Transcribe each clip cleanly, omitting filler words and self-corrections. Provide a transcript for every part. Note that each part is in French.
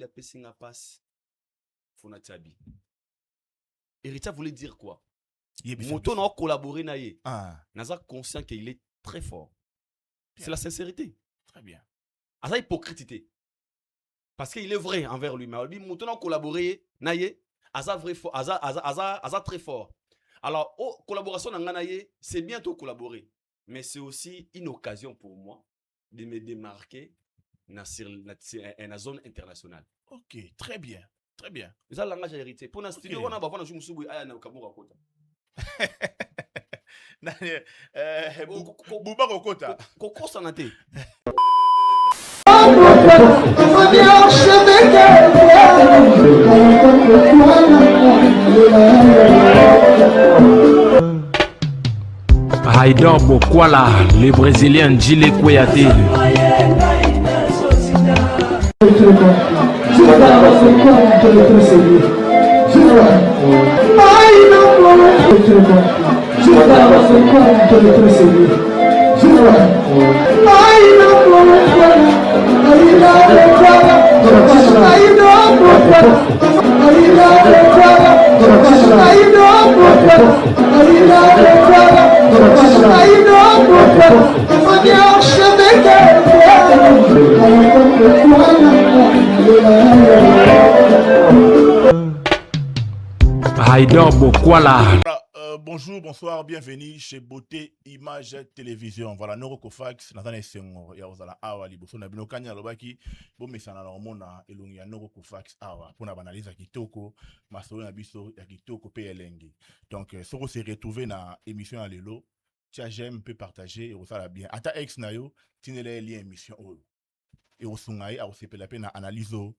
Moundi a Pessinga passe. Fonatiabi. Héritier voulait dire quoi? Moto n'a collaboré naïe. Naza conscient qu'il est très fort. C'est la sincérité. Très bien. Asa hypocrité. Parce qu'il est vrai envers lui. Mais Moto n'a collaboré naïe. Asa vrai fort. Asa très fort. Alors, collaboration dans naïe, c'est bientôt collaborer. Mais c'est aussi une occasion pour moi de me démarquer dans la zone internationale. Ok, très bien. Très bien. C'est ça le langage hérité. Pour la studio, on a besoin de jouer Musubu et Ayana Kamura Kota. Bouba Kokota. Koko Sanate. Haïdor Bokwala, le Brésilien Gile Kouyaté. Haïdor Bokwala. Bonjour, bonsoir, bienvenue chez Beauté Image Télévision. Voilà, Norokofax, Nathan Senghor, Yaozala Awa, Liboso, Nabino Kanya, Lobaki, Bomesana, Romona, Elungia, Norokofax Awa, pour l'analyse à Kitoko, Maso Nabiso, Yakitoko, PLNG. Donc, Soro s'est retrouvé dans l'émission à Lelo. Tia j'aime, peut partager, et on s'en bien. Ata ex Nayo, Tinele lien émission. Et au Sungaï, à OCP la peine à analyser.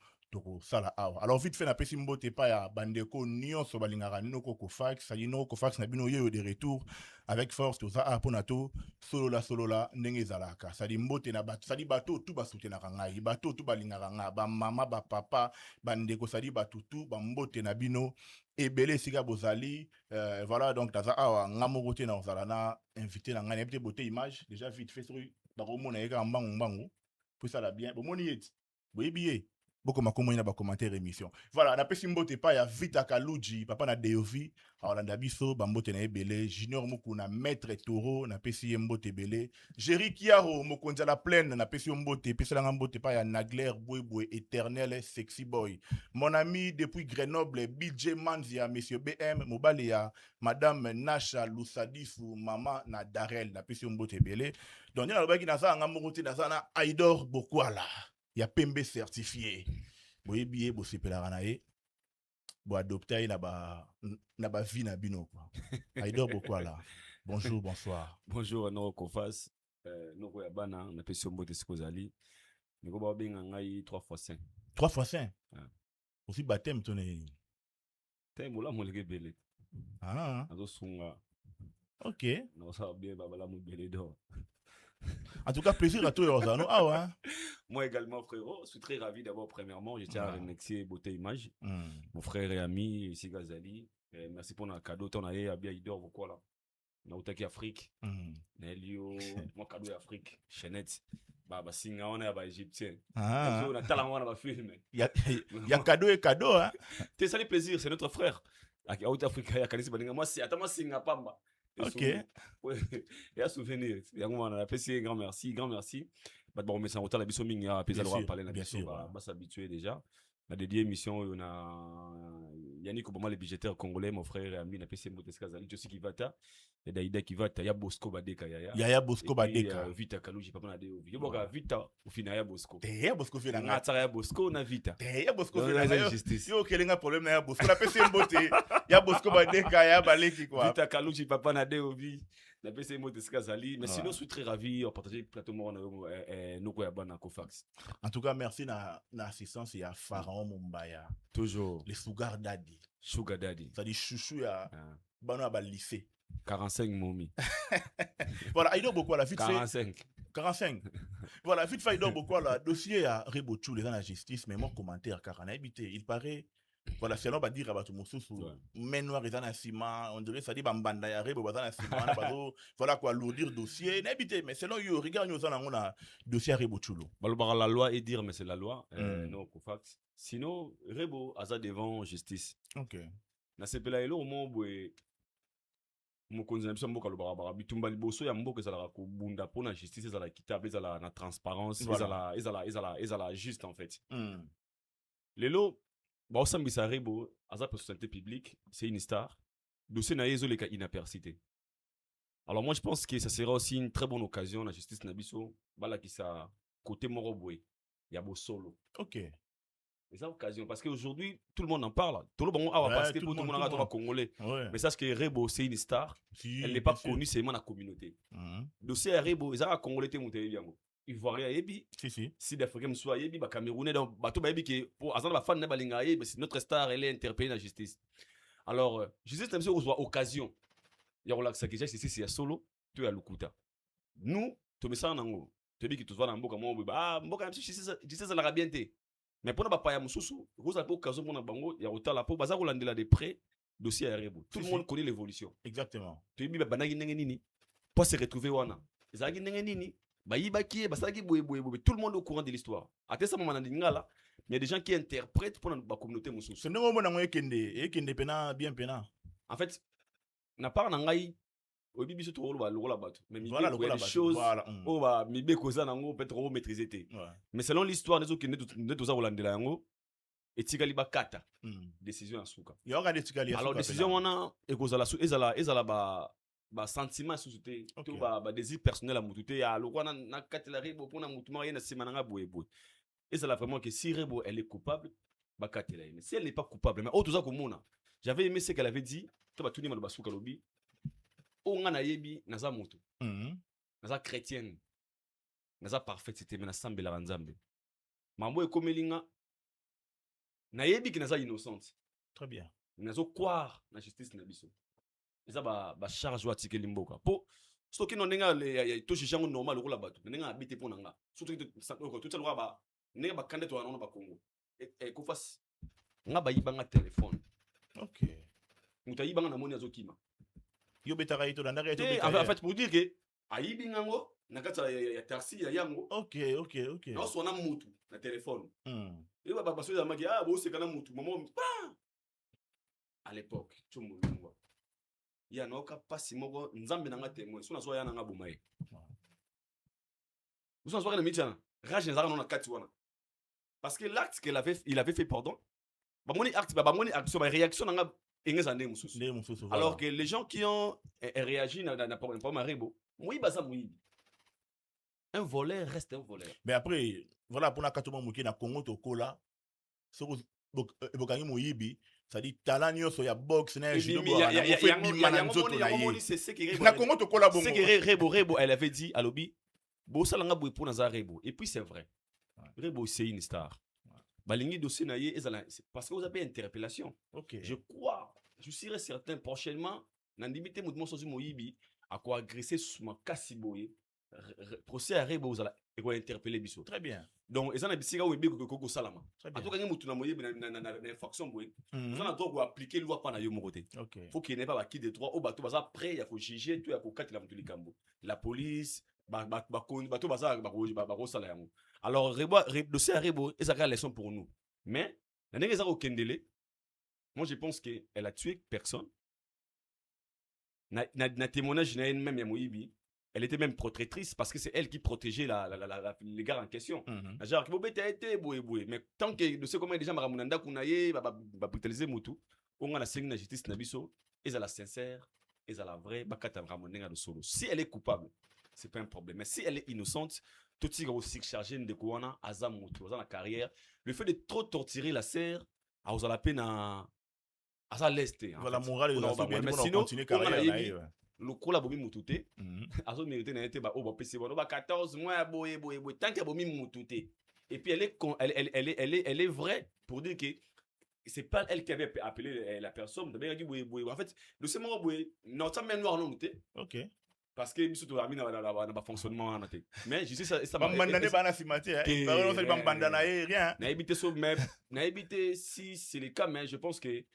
Alors vite fait na pesi mbote pa ya bandeko nyonso balingaka noko kofax sali noko kofax na bino yo de retour avec force to za aponato solo la ndenge zalaka sali mbote na bato sali bato tout ba soutenaka ngai bato tout balingaka nga ba mama ba papa bandeko sali bato tout ba mbote na bino ebele sika bozali voilà donc taza awa ngamoko te na ozala na invité na ngai peut beauté image déjà vite fait sur ba romona yeka mbangu pour ça la bien bon moni yet boyebiye beaucoup ma commune ba commentaire émission voilà na pesi mbote pa ya Vita Kaluji papa na Deovi Orlando biso ba mbote na ebele junior muku na maître Toro na pesi mbote belé Jerry Kiaro mokonza la plaine na pesi mbote pesi la mbote pa ya Nagler Boy éternel sexy boy mon ami depuis Grenoble BJ Manzia monsieur BM mobali ya madame Nasha Lusadifu mama na Darel na pesi mbote belé donc na lobaki na za ngamokote na za na Haïdor Bokwala ya pembe certifié boye billet bo sepela nae bo adopter na ba vie na bino quoi Haïdor Bokwala bonjour bonsoir bonjour Noko Fas Noko Yabana na pesi mbote sikozali niko ba benga ngai 3x5 3x5 aussi baptême toné tembola moleke bele azo sunga OK no ça bien babala mo bele do. En tout cas, plaisir à toi, Rosano. Ah ouais. Moi également, frérot. Je suis très ravi d'avoir, premièrement, je tiens à remercier Beauté Image, mon frère et ami, ici Gazali. Merci pour le cadeau. On a eu à Haïdor Bokwala. On a eu Afrique. Nelio, mon cadeau Afrique. Chenette. Bah, singa, on est à Égyptien. On a talent, on a film. Il y a cadeau et cadeau, hein. T'es salut plaisir, c'est notre frère. À Afrique, il y a Kanisi Balinga. Moi, c'est, attends, moi, singa pamba. OK. Il y a souvenir. Il y a un apprécié, grand merci. Bon, mais ça autant la biso mingi a pesa le parler na biso ba s'habituer déjà. La dédiée émission on a Yannick Obama le budgétaire congolais mon frère et ami na PC Moteska Zali Josi Kivata et Daïda Kivata ya Bosco Badeka ya Bosco Badeka Vita Kaluji papa na de Yo boka Vita au final ya Bosco. Ya Bosco fait la ngata ya Bosco na Vita. Ya Bosco fait la justice. Yo kelenga problème na ya Bosco na PC Mbote. Ya Bosco Badeka ya baleki quoi. Vita Kaluji papa na de Ovi. La PC Moteska Zali mais sinon je suis très ravi de partager plateau Noko Yabana Kofax. En tout cas merci na assistance ya Pharaon Mumbaya. Toujours les Sugar Daddy. Sugar Daddy. Ça dit chouchou ya bano ba lycée. 45 momi. Voilà, Haïdor Bokwala vite fait 45. Voilà, vite fait Haïdor Bokwala dossier à Rebochou les dans la justice mais mon commentaire car on a habité, il paraît voilà selon ba dire ba mususu Ouais. main noire eza na ciment on dirait ça dit ba mbanda ya rebo baza na ciment na bazo voilà quoi alourdir dossier n'habité mais selon yo regarde nous on a dossier rebo chulo Balobara la loi et dire mais c'est la loi Mm. non Kofax sinon Rebo aza devant justice OK na sepela elo mo boye mokonzi na biso mboka alobaka baka bitumba liboso ya mboka ezalaka kobunda mpona justice ezala équitable ezala na transparence Voilà. ezala juste en fait Mm. lelo baosambisa Rebo aza personnalité publique c'est une star dossier na ye ezoleka inapercité alors moi je pense que ça sera aussi une très bonne occasion na justice na biso balakisa côté moko boye ya bosolo OK c'est ça occasion parce qu'aujourd'hui tout le monde en parle tout le monde ah Ouais, parce que tout pour le tout le monde, monde tout le a congolais ouais mais sache que Rebo c'est une star si, elle n'est pas bien sûr. connue seulement dans la communauté Mhm. dossier ya Rebo ezaka congolais te moto yebi yango ivoirien yebi Si sud-africain mosusu ayebi bacamerounais donc bato bayebi ke po aza na bafan na balinga ye c'est notre star elle est interpellée na justice alors justice na biso kozwa occasion ya kolakisa ke justice ya solo to ya lokuta nous tomesala nango toyebi ke tozwa na mboka moko boye mboka na biso justice ezalaka bien te mais mpona bapaya mosusu kozala mpe occasion mpona bango ya kotala mpo baza kolandela de près dossier ya Rebo tout le monde connaît l'évolution exactement toyebi babandaki ndenge nini mpo se retrouver wana ezalaki ndenge nini bayibaki ye basalaki boye tout le monde au courant de l'histoire atesa mama na lingala mais il y a des gens qui interprètent mpona bacommunauté mosusu c'est ndenge omona ngo ekende pena bien pena en fait na part na ngai oyebi biso tokoloba lokola bato mais voilà mibeko ya lokola des bato, choses voilà oyo mibeko eza nango peut-être omaîtriser te ouais mais selon l'histoire nde toza kolandela yango etikali bakata décision ya suka il y aura des tikali alors décision wana ekozala ezala ba sentiment susu te to ba désir personnel à mutu te ya lokwana na katela Rebo pona mutu moko ye na sima nanga boye ezala vraiment que si Rebo elle est coupable ba katela mais si elle n'est pas coupable mais toza komona j'avais aimé ce qu'elle avait dit to batuni maloba suka lobi o nga na yebi naza mutu naza chrétienne naza parfaite mais nasambela nzambe mambo ekomelinga na yebi ki naza innocente très bien nazo croire na justice na biso eza ba charge wa tikeli mboka po soki no ndenge to chichango normal lokola bato ndenge abite pona nga surtout to tsalwa ba ndenge ba candidat wana ba Congo ko fas nga ba yibanga téléphone OK muta yibanga na moni azokima yo betaka ito na ndaka ito en fait pour dire que ayibi ngango na kata ya taxi ya yango OK na sona mutu na téléphone et ba soza maki bo sekana mutu maman à l'époque chomolungwa ya noka pasi moko nzambe nanga témoin sona so ya nanga bomaye vous en soirée de mitana rage nzaka non na kati wana parce que l'acte qu'il avait fait pardon ba moni acte ba moni action ba réaction nanga engeza ndé mususu alors que les gens qui ont réagi na pas Rebo moi baza muibi un voleur reste un voleur mais après voilà pour na katuma muki na Congo to kola soko bokangi moyibi ça dit talent nyonso ya box na judo na Congo to kola bongo c'est que Rebo elle avait dit à Lobi bosalanga boy pour na Rebo et puis c'est vrai Rebo c'est une star balingi dossier na ye parce que vous avez interpellation OK je serais certain prochainement na ndimité mutu moso moyibi à quoi agresser suma kasiboye procès à Rebo zala et quoi interpeller biso très bien donc ezana bisika ou ebeko koko salama en tout cas mutu na moyebi na infraction boye ezana droit appliquer loi pa na yo moko te faut qu'il n'ait pas qui de droit au bato baza prêt ya ko juger tout ya ko katila mutu likambo la police bato baza ba sala yango alors dossier à Rebo ezaka leçon pour nous mais la ndenge ezaka okendele moi je pense que elle a tué personne na témoignage na même ya moyibi elle était même protectrice parce que c'est elle qui protégeait les gars en question. Genre, mais tant que de ce comment déjà Maramunanda Kunaye va brutaliser Moutou, on a la signe de justice Nabiso, et la sincère, et la vraie, Bakata Ramonenga de solo. Si elle est coupable, c'est pas un problème. Mais si elle est innocente, tout ce qui est aussi chargé de Kouana, Azam Moutou, dans la carrière, le fait de trop torturer la serre, à la peine à l'est. Voilà, la morale est bien, mais sinon, le coup la bomi mutute azo mérité na été ba o ba pc ba 14 mois boye tant que bomi mutute et puis elle est vraie pour dire que c'est pas elle qui avait appelé la personne de bien boye en fait le semo boye non ça même noir non muté OK parce que biso to amina na fonctionnement na te mais je sais ça bambandane bana simate il paraît non c'est bambandana rien na éviter ça mais na éviter si c'est le cas mais je pense que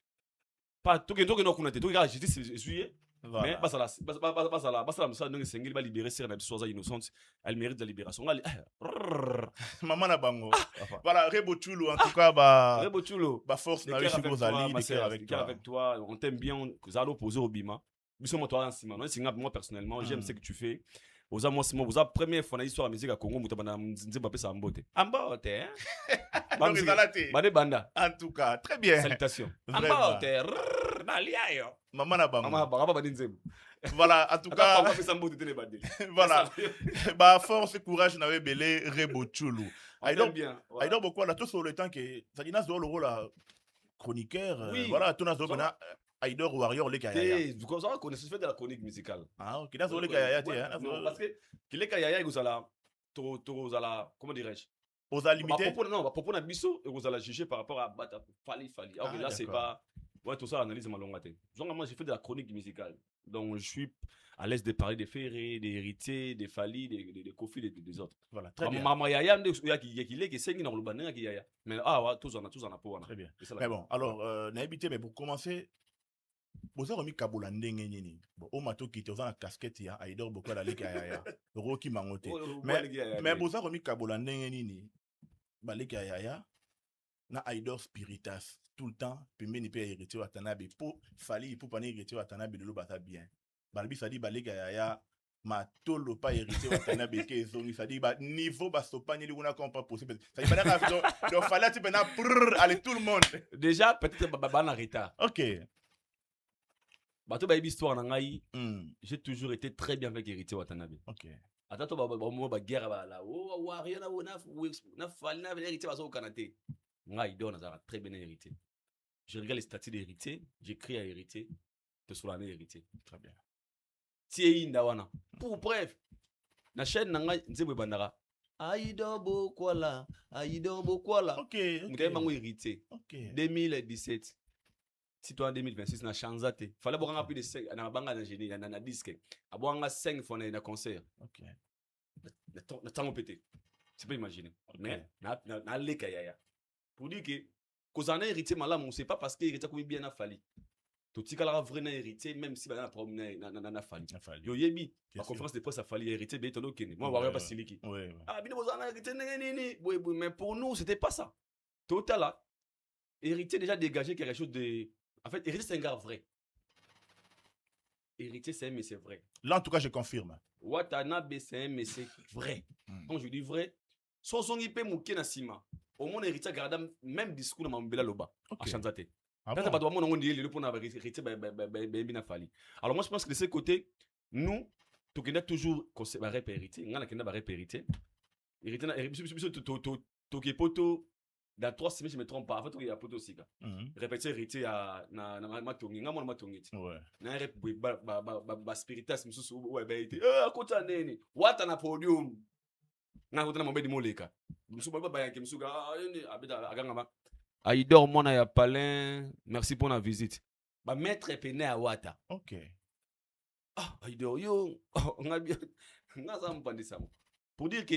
pas tout que no kuna te tout que justice essuyer mais basala ça non sengeli ba libérer sur na biso za innocente elle mérite la libération maman na bango voilà Rebochulu en tout cas ba Rebochulu ba force na riche bozali de cœur avec toi on t'aime bien vous allez opposer au bima biso moi toi en cima non singa moi personnellement j'aime ce que tu fais oza moi simo oza première fois na histoire musique à Congo muta bana nzemba pesa ambote ambote donc izalate bade banda en tout cas très bien salutations ambote na liayo maman na bango maman baba badi nzemba voilà en tout cas pesa ambote tene bade voilà ba force courage na belé Rebochulu aidon beaucoup là tout sur le temps que ça dit na zo le rôle chroniqueur voilà tout na zo bana Aidor Warrior les Kayaya. Vous connaissez fait de la chronique musicale. Ah ok, là les Kayaya parce que les Kayaya vous allez comment dirais-je? Vous allez limiter. Non, propos na biso et vous allez juger par rapport à Bata Fali. OK, là c'est pas ouais tout ça analyse malongate. Donc moi j'ai fait de la chronique musicale. Donc je suis à l'aise de parler des Ferré, des héritiers, des Fali, des Kofi des autres. Voilà, très bien. Maman Yaya qui sengi dans le banane qui Yaya. Mais tous en a pour. Très bien. Mais bon, alors n'a habité mais pour commencer vous avez remis Kabola ndenge nini bon o mato ki toza na casquette ya Aidor beaucoup la leka ya Roki Mangote mais vous avez remis Kabola ndenge nini ba leka ya na Aidor Spiritas tout le temps pembeni pe héritier wa Tanabe po fali pour pas héritier wa Tanabe de bata bien balbi ça dit ba leka ya ma tolo pas héritier wa Tanabe ke zongi ça dit ba niveau ba sopani li pas possible ça dit ba donc fallait tu bena aller tout le monde déjà peut-être ba na retard. OK. Bato ba histoire na ngai j'ai toujours été très bien avec héritier Watanabe. OK. Atato ba guerre ba la rien na fali na héritier ba so kanate. Ngai donne ça très bien héritier. Je regarde les statuts d'héritier, j'écris à héritier, te soulaner héritier. Très bien. Tie inda wana. Pour bref, na chaîne na ngai nzebwe bandara. Aidor Bokwala. OK. Mutaye mango héritier. OK. 2017. Si toi en 2026 na chanzate fallait boka plus de 5 na banga na génie na disque abonga 5 fois na concert. OK. Na tango pété c'est pas imaginer mais na leka yaya pour dire que kozana héritier malamu c'est pas parce que héritier comme bien na fali to tikala vrai na héritier même si ba na problème na fali yo yebi la conférence de presse a fali héritier be tono kene moi va pas siliki bino bozana héritier nini mais pour nous c'était pas ça total là héritier déjà dégagé quelque chose de. En fait, héritier, c'est un gars vrai. Héritier, c'est un monsieur vrai. Là, en tout cas, je confirme. Watanabe, c'est un monsieur vrai. Quand je dis vrai, son peut mouké na sima. Au moins, héritier, garde même discours dans Mambela Loba. À Chanzate. Alors, moi, je pense que de ce côté, nous, tu connais toujours qu'on se barre héritier. On a un héritier. Héritier, dans 3 semaines, je ne me trompe pas. En fait, il y a poto aussi. Répéter héritier à Matongi. Nga mona Matongi. Ouais. Na rep ba spiritas misusu ouais ba été akota nene. What na podium. Na kota na mobedi moleka. Musu ba yanke musuga abida aganga ba. Aidor mona ya palin. Merci pour la visite. Ba maître pené à Wata. OK. Aidor yo nga bien. Nga ça mpandisa mo. Pour dire que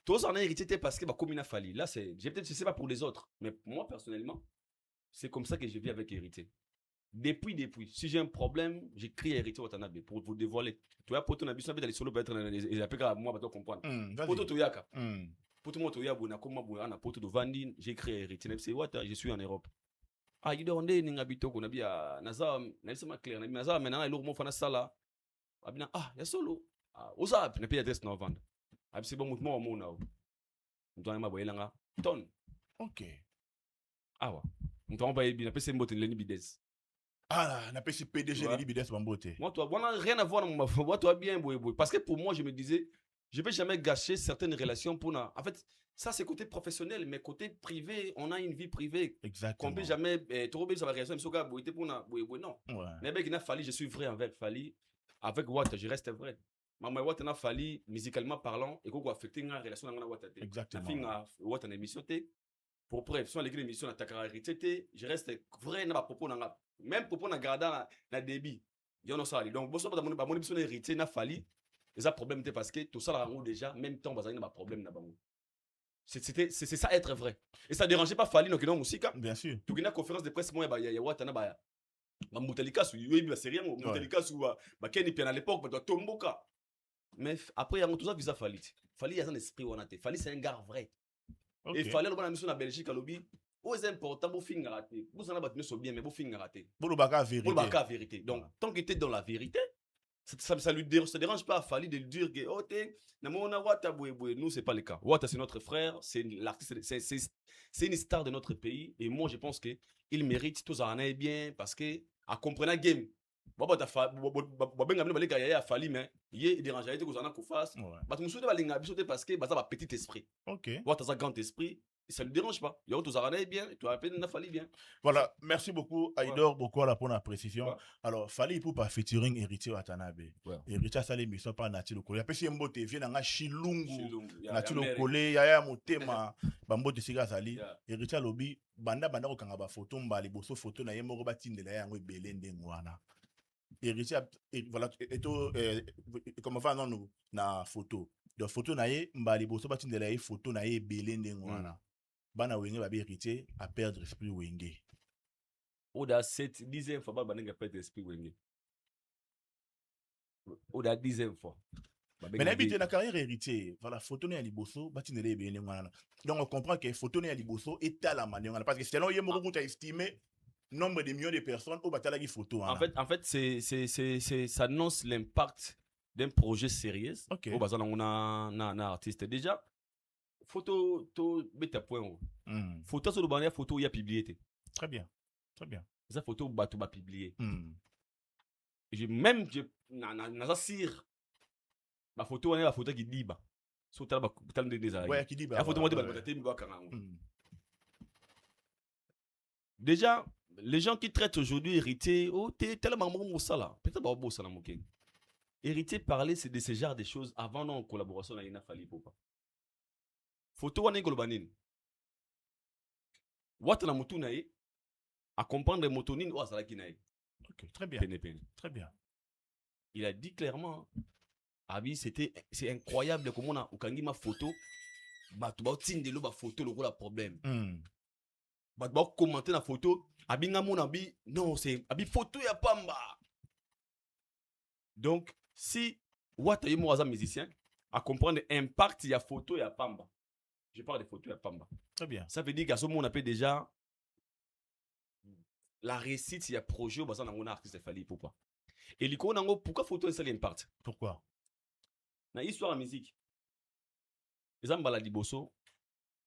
tous en hérité parce que ma commune a fallu. Là, c'est, je sais pas pour les autres, mais moi personnellement, c'est comme ça que je vis avec hérité. Depuis, si j'ai un problème, j'écris à hérité Watanabe pour vous dévoiler. Tu vois, pour ton habit, dans les solos, peut-être, et après, moi, je vais comprendre. Pour tout Toyaka. Pour tout le monde, Toyaka, pour tout Vandi, j'écris à hérité. Je suis en Europe. Il doit on est n'habito qu'on a bien Naza, Nelson clair, Naza, maintenant, il lourd mon fan à Sala. Il y a solo. Osa, ne peut adresse non vendre. C'est bon mouvement au monde là. Ton. OK. Ah ouais. On t'en va bien appeler mbote Lenny Bides. Ah, na pesi PDG Lenny Bides mbote. Moi toi, on n'a rien à voir moi toi bien boy parce que pour moi je me disais je vais jamais gâcher certaines relations pour en fait ça c'est côté professionnel mais côté privé on a une vie privée. Exactement. Qu'on peut jamais trop bien sur la relation so gars boy pour non. Mais ben il a fallu je suis vrai avec Fali avec Watt je reste vrai. Maman Watt n'a fallu musicalement parlant et quoi affecter une relation avec Watt. Exactement. Fin Watt en émission pour preuve si on l'écrit l'émission na takarité je reste vrai na propos na même propos na garda na débit yo no sali donc bosso pas mon émission hérité na fallu ça problème était parce que tout ça là déjà même temps bazali na problème na bango. C'est ça être vrai. Et ça dérangeait pas Fally donc non musika. Bien sûr. Tu gagnes conférence de presse moi ya watana ba Mutalika su yebi ba c'est rien Mutalika su ba Kenny Pian à l'époque ba tomboka. Mais après il y a tout ça visa Fally. Fally il y a un esprit wanate. Fally c'est un gars vrai. Ok. Et Fally le bon mission na Belgique à lobby. C'est important pour finir raté. Vous en avez battu bien mais pour finir raté. Pour le bac vérité. Pour le bac vérité. Donc tant qu'il était dans la vérité ça dérange pas à Fally de lui dire que oh t'es nous c'est pas le cas. Wata c'est notre frère, c'est l'artiste, c'est une star de notre pays et moi je pense que il mérite tous en est bien parce que à comprendre game. Baba ta benga baleka ya Fally mais il dérange été qu'on en a qu'on fasse. Ba tu souhaite balinga bisote parce que ba ça petit esprit. OK. Wata ça grand esprit. Ça ne dérange pas. Il y a tous arrêtés bien, tu as peine Fally bien. Voilà, merci beaucoup Aïdor, beaucoup pour la précision. Ouais. Alors, Fally pour pas featuring Héritier Watanabe. Ouais. Héritier ça les missions pas Natilo Kole. Après si mbote vient na Chilungu, Natilo Ya Kole, ya motema, bambote siga sali. Yeah. Héritier lobi banda ko kanga ba photo mbali boso photo na yemo ba tindela yango belende ngwana. Héritier voilà eto comment va non nous na photo. De photo na ye mbali boso ba tindela ye photo na ye belende ngwana. Bana wenge ba héritier à perdre esprit wenge. Oda 7 10e fois ba nga perdre esprit wenge. Oda 10e fois. Mais n'habite na carrière héritier, voilà photo na liboso batinele belende ngwana. Donc on comprend que photo na liboso est à la manière parce que selon yemo ko ta estimer nombre de millions de personnes au batala qui photo. En fait ça annonce l'impact d'un projet sérieux. Okay. Au bazan on a na artiste déjà. Photo to beta point. Photo sur le bannière photo il y a publié. Très bien. Très bien. Ça photo bateau ba publié. Je même je na sir. Ma photo on est la photo qui dit ba. Sur tala ba tala des années. Ouais, qui dit ba. La photo moi de ba tete mi ba kango. Déjà les gens qui traitent aujourd'hui héritier oh t'es tellement bon ça là. Peut-être ba bo ça na moké. Héritier parler c'est de ce genre de choses avant non collaboration na ina Fally Ipupa. Photo wana ngolobanini. Wata na mutu na ye à comprendre motonine ou azala ki na ye. OK, très bien. Pene. Très bien. Il a dit clairement Abi c'est incroyable comment on a ukangi ma photo batu ba tindelo ba photo le gros problème. Batu ba commenter na photo abi nga mona bi non c'est abi photo ya pamba. Donc si Wata ye mo aza musicien à comprendre l'impact ya photo ya pamba. Je parle de photos à Pamba. Très bien. Ça veut dire qu'à ce moment on appelle déjà la réussite il y a projet au bazar d'un artiste Fally Ipupa. Et l'icône en pourquoi photo ça l'impact? Pourquoi? Na histoire de musique. Les gens baladi bosso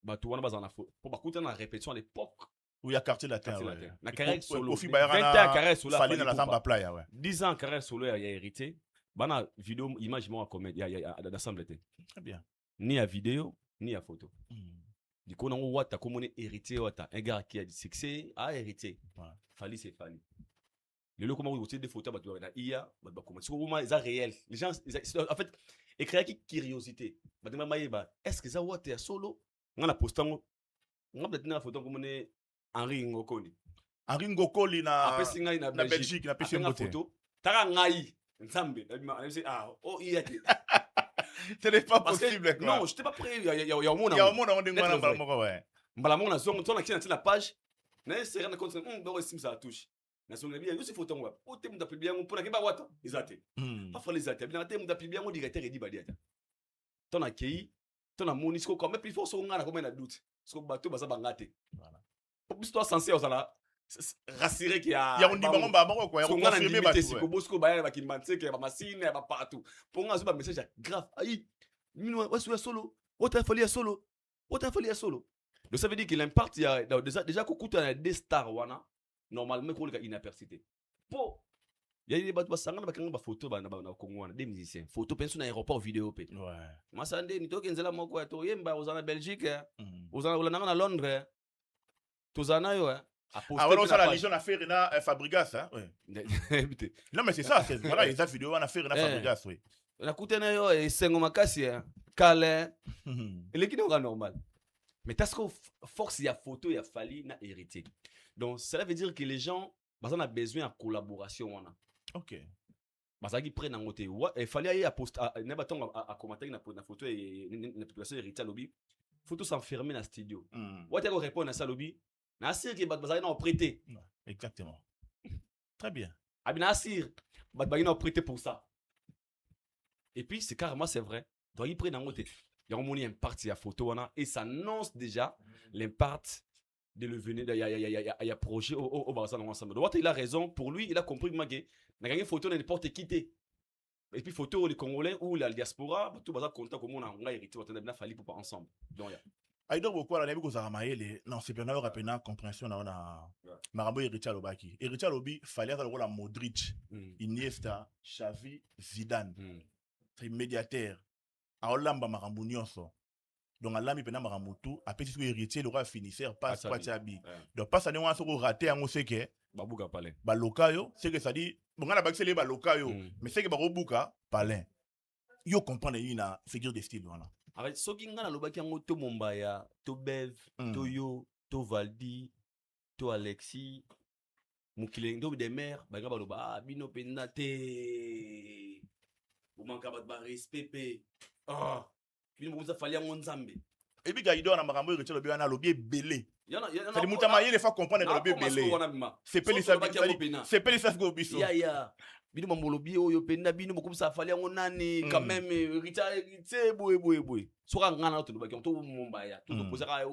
ba tu wana bazana pour ba kuta na répétition à l'époque où il y a quartier latin. Na carrière solo. 20 ans carrière solo. Fally na la samba playa ouais. 10 ans carrière solo il y a hérité. Bana vidéo image moi comme il y a d'assemblée. Très bien. Ni à vidéo ni à photo. Du coup, on a Wata comme on est héritier, Wata. Un gars qui a du succès a hérité. Fally, c'est Fally. Le comment vous avez des photos, bah tu vois, IA, bah comment c'est comment ils réel. Les gens, en fait, écrire qui curiosité. Bah demain, est-ce que ça Wata est solo? On a posté, on a peut-être une photo comme on est Henri Ngokoli. Henri Ngokoli na Belgique, na pêché une photo. Tara ngai, nsambe. Ah, oh IA. Ce n'est pas possible. Non, je n'étais pas prêt. Il y a au monde. Il y a au monde on dit ouais. Mbalamon a son la page. Mais c'est rien de compte. Ça touche. Na son bien, yo se photo ngwa. O te muda publier pour na ba wata. Izate. Pas faut les até. Bien te muda publier mon directeur et dit badiata. Ton akei, ton amoni sko comme plus fort so ngana comme na doute. Sko bato baza bangate. Voilà. Pour plus toi censé osala rassurer qu'il y a on dit bon quoi, on confirmer bato. Si ko bosko ba ya ba kimantse ke ba machine ba partout. Pour nga zo ba message grave. Aïe. Mino ouais solo. O ta Fally solo. O ta Fally solo. Donc ça veut dire que l'impact il y a déjà qu'on a des stars wana normalement qu'on est inapercité. Pour il y a des bateaux sangana ba kanga ba photo ba na Congo wana des musiciens. Photo penso na aéroport vidéo pe. Ouais. Masande ni to kenzela moko to yemba ozana Belgique. Ozana na Londres. Tozana yo ah voilà ça la légion a fait na Fabregas hein. Ouais. Non mais c'est ça, c'est voilà les vidéos on a fait na Fabregas oui. Na kutena yo et sengo makasi kale. Il est qui n'est normal. Mais parce que force il y a photo il y a Fally na hérité. Donc cela veut dire que les gens ont besoin de collaboration. OK. bazaki près na ngote il fallait aller à post na batonga à commenter na photo et na publication héritier lobby photo s'enfermer na studio wata ko répondre à ça lobby na sir que bazaki na prêter exactement très bien abi na sir bazaki na prêter pour ça et puis c'est carrément c'est vrai donc il prend na ngote il y a un moni impact ya photo wana et ça annonce déjà l'impact de le venir il y a projet au Barça ensemble donc il a raison pour lui il a compris que na gagné photo n'importe qui té et puis photo les Congolais ou la diaspora tout baza contact comme on a nga hérité on a fallu pour pas ensemble donc aido beaucoup la nebi ko za maele non c'est plein rapena compréhension na marambo héritier lobaki héritier lobi fallait avoir la Modric Iniesta Xavi Zidane très médiateur a olamba marambo nyonso donc alami pena marambo tout apesi ko héritier le roi finisseur passe pas Tchabi donc passe ne wanso ko rater en oseke babuka palais balokayo c'est que ça dit bon on a baxé les balokayo mais c'est que barobuka palais yo comprendre ina figure de style voilà avec soki nga na lobaki yango to Mombaya to Bev to yo to Valdi to Alexis mukilendo de mer banga baloba bino penate o manka ba respect pe bino mo za fali yango nzambe et puis gaido na makambo héritier lobi wana lobi belé yana c'est le mutama il faut comprendre que lobi belé c'est pas les ça go biso ya bino mambolobi oyo penda bino mokumsa fali yango nani quand même héritier boy soka ngana to lobaki to Mombaya to posera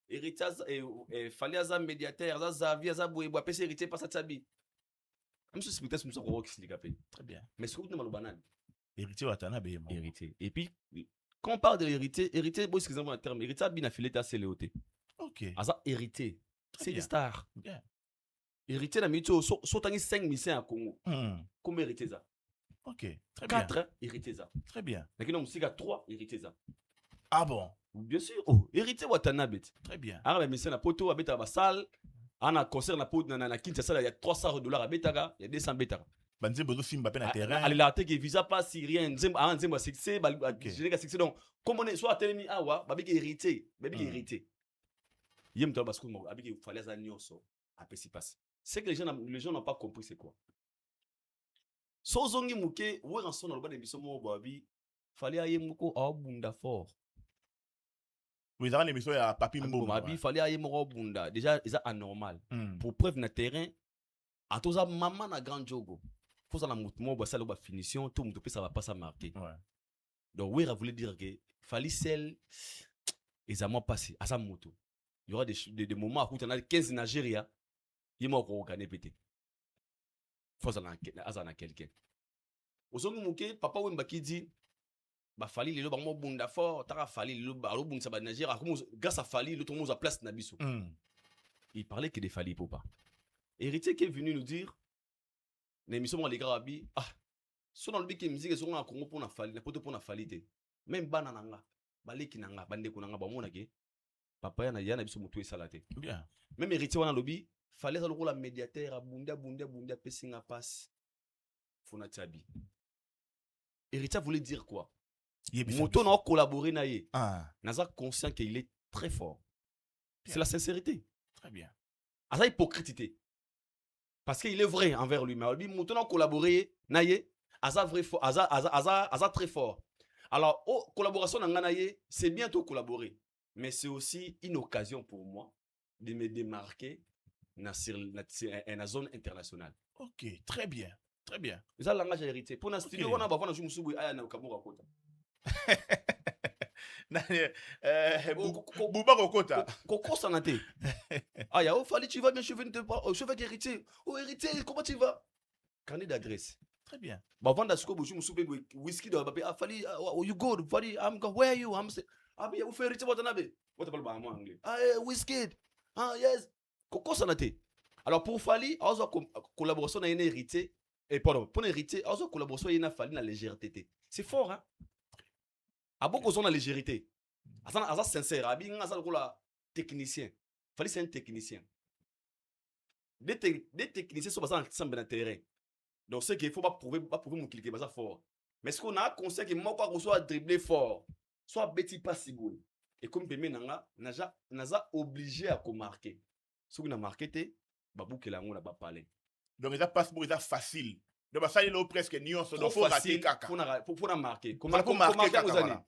héritier fali aza médiateur aza Xavier aza boy apesi héritier pas Tchabi même si peut-être nous avons expliqué très bien mais ce que nous maloba nani héritier watana be héritier et puis quand on parle de héritier bon excusez-moi le terme héritier bien affilié à CLOT OK aza héritier c'est des stars bien héritier na mito so tangi 5 missions à Congo comme héritier ça OK très bien 4 héritier ça très bien lakini musika 3 héritier ça ah bon bien sûr héritier watanabe très bien ara mission na poto abeta ba salle ana concert na poto na Kinshasa il y a $300 abetaka il y a 200 betaka banze bozo simba pe na terrain ali la te que visa pas syrien nzemba succès général succès donc comme on est soit telemi awa babiki héritier yem to parce que abiki fallait ça nyonso apesi passe c'est que les gens n'ont pas compris c'est quoi sozongi muke we ranson na lobane biso mo babi fallait aye muko abunda fort oui ça une émission ya papi mbo babi fallait aye muko bunda déjà c'est anormal pour preuve na terrain à toza maman na grand jogo faut ça la mouvement ba ça ba finition tout monde peut ça va pas ça marquer donc oui ça voulait dire que fallait celle exactement passé à sa moto il y aura des moments où tu as 15 Nigeria il m'a regardé pété faut ça na quelqu'un ozongi muke papa wemba ki dit ba fali lelo bango bunda fort taka fali lelo ba lo bunda ba Nigeria grâce à fali le tout le monde a place na biso il parlait que des fali popa héritier qui est venu nous dire l'émission les gars abi son lobi ki musique so na Congo pour na fali na poto pour na fali te même bana nanga baleki nanga bande ko nanga ba mona ke papa yana biso mutu esalate bien même héritier wana lobi fallait ça le médiateur bunda pesinga passe fona Tchabi héritier voulait dire quoi moto na collaborer na ye naza conscient qu'il est très fort c'est la sincérité très bien asa hypocrite parce qu'il est vrai envers lui mais lui moto na collaborer na ye asa vrai fort asa très fort alors collaboration na ngana ye c'est bien de collaborer mais c'est aussi une occasion pour moi de me démarquer dans la zone internationale. OK, très bien. Très bien. C'est ça le langage héritier. Pour un studio, on a besoin de jouer à la Kamura Kota. Bouba Kokota. Koko Sanate. Ah, ya, fallait tu vas bien, je vais héritier. Oh, héritier, comment tu vas? Carnet d'adresse. Très bien. Bah, vendre ce que vous souper whisky de Babé. Ah, fallait, you go, fallait, where are you? Ah, bien, vous faites héritier, votre nabe. What parle pas en anglais? Ah, whisky. Ah, yes. Koko Sanate. Alors, pour Fali, on a collaboration avec un héritier. Et pardon, pour un héritier, on a collaboration avec un Fali dans la légèreté. C'est fort, hein? À beaucoup de la légèreté. À ça, sincère. À bien, ça, le technicien. Fali, c'est un technicien. Des techniciens sont basés ensemble dans le terrain. Donc, c'est qu'il ne faut pas prouver mon cliquer, ça fort. Mais ce qu'on a, conseil que moi, quand on soit dribbler fort, soit bêtis pas si bon. Et comme Pemé Nanga, n'a obligé à marquer. Ce qu'on a marqué, babou que la on n'a pas parlé. Donc ça passe pour ça facile. Donc ça il est presque nuance donc faut rater kaka. Faut na marquer. Faut marquer kaka voilà.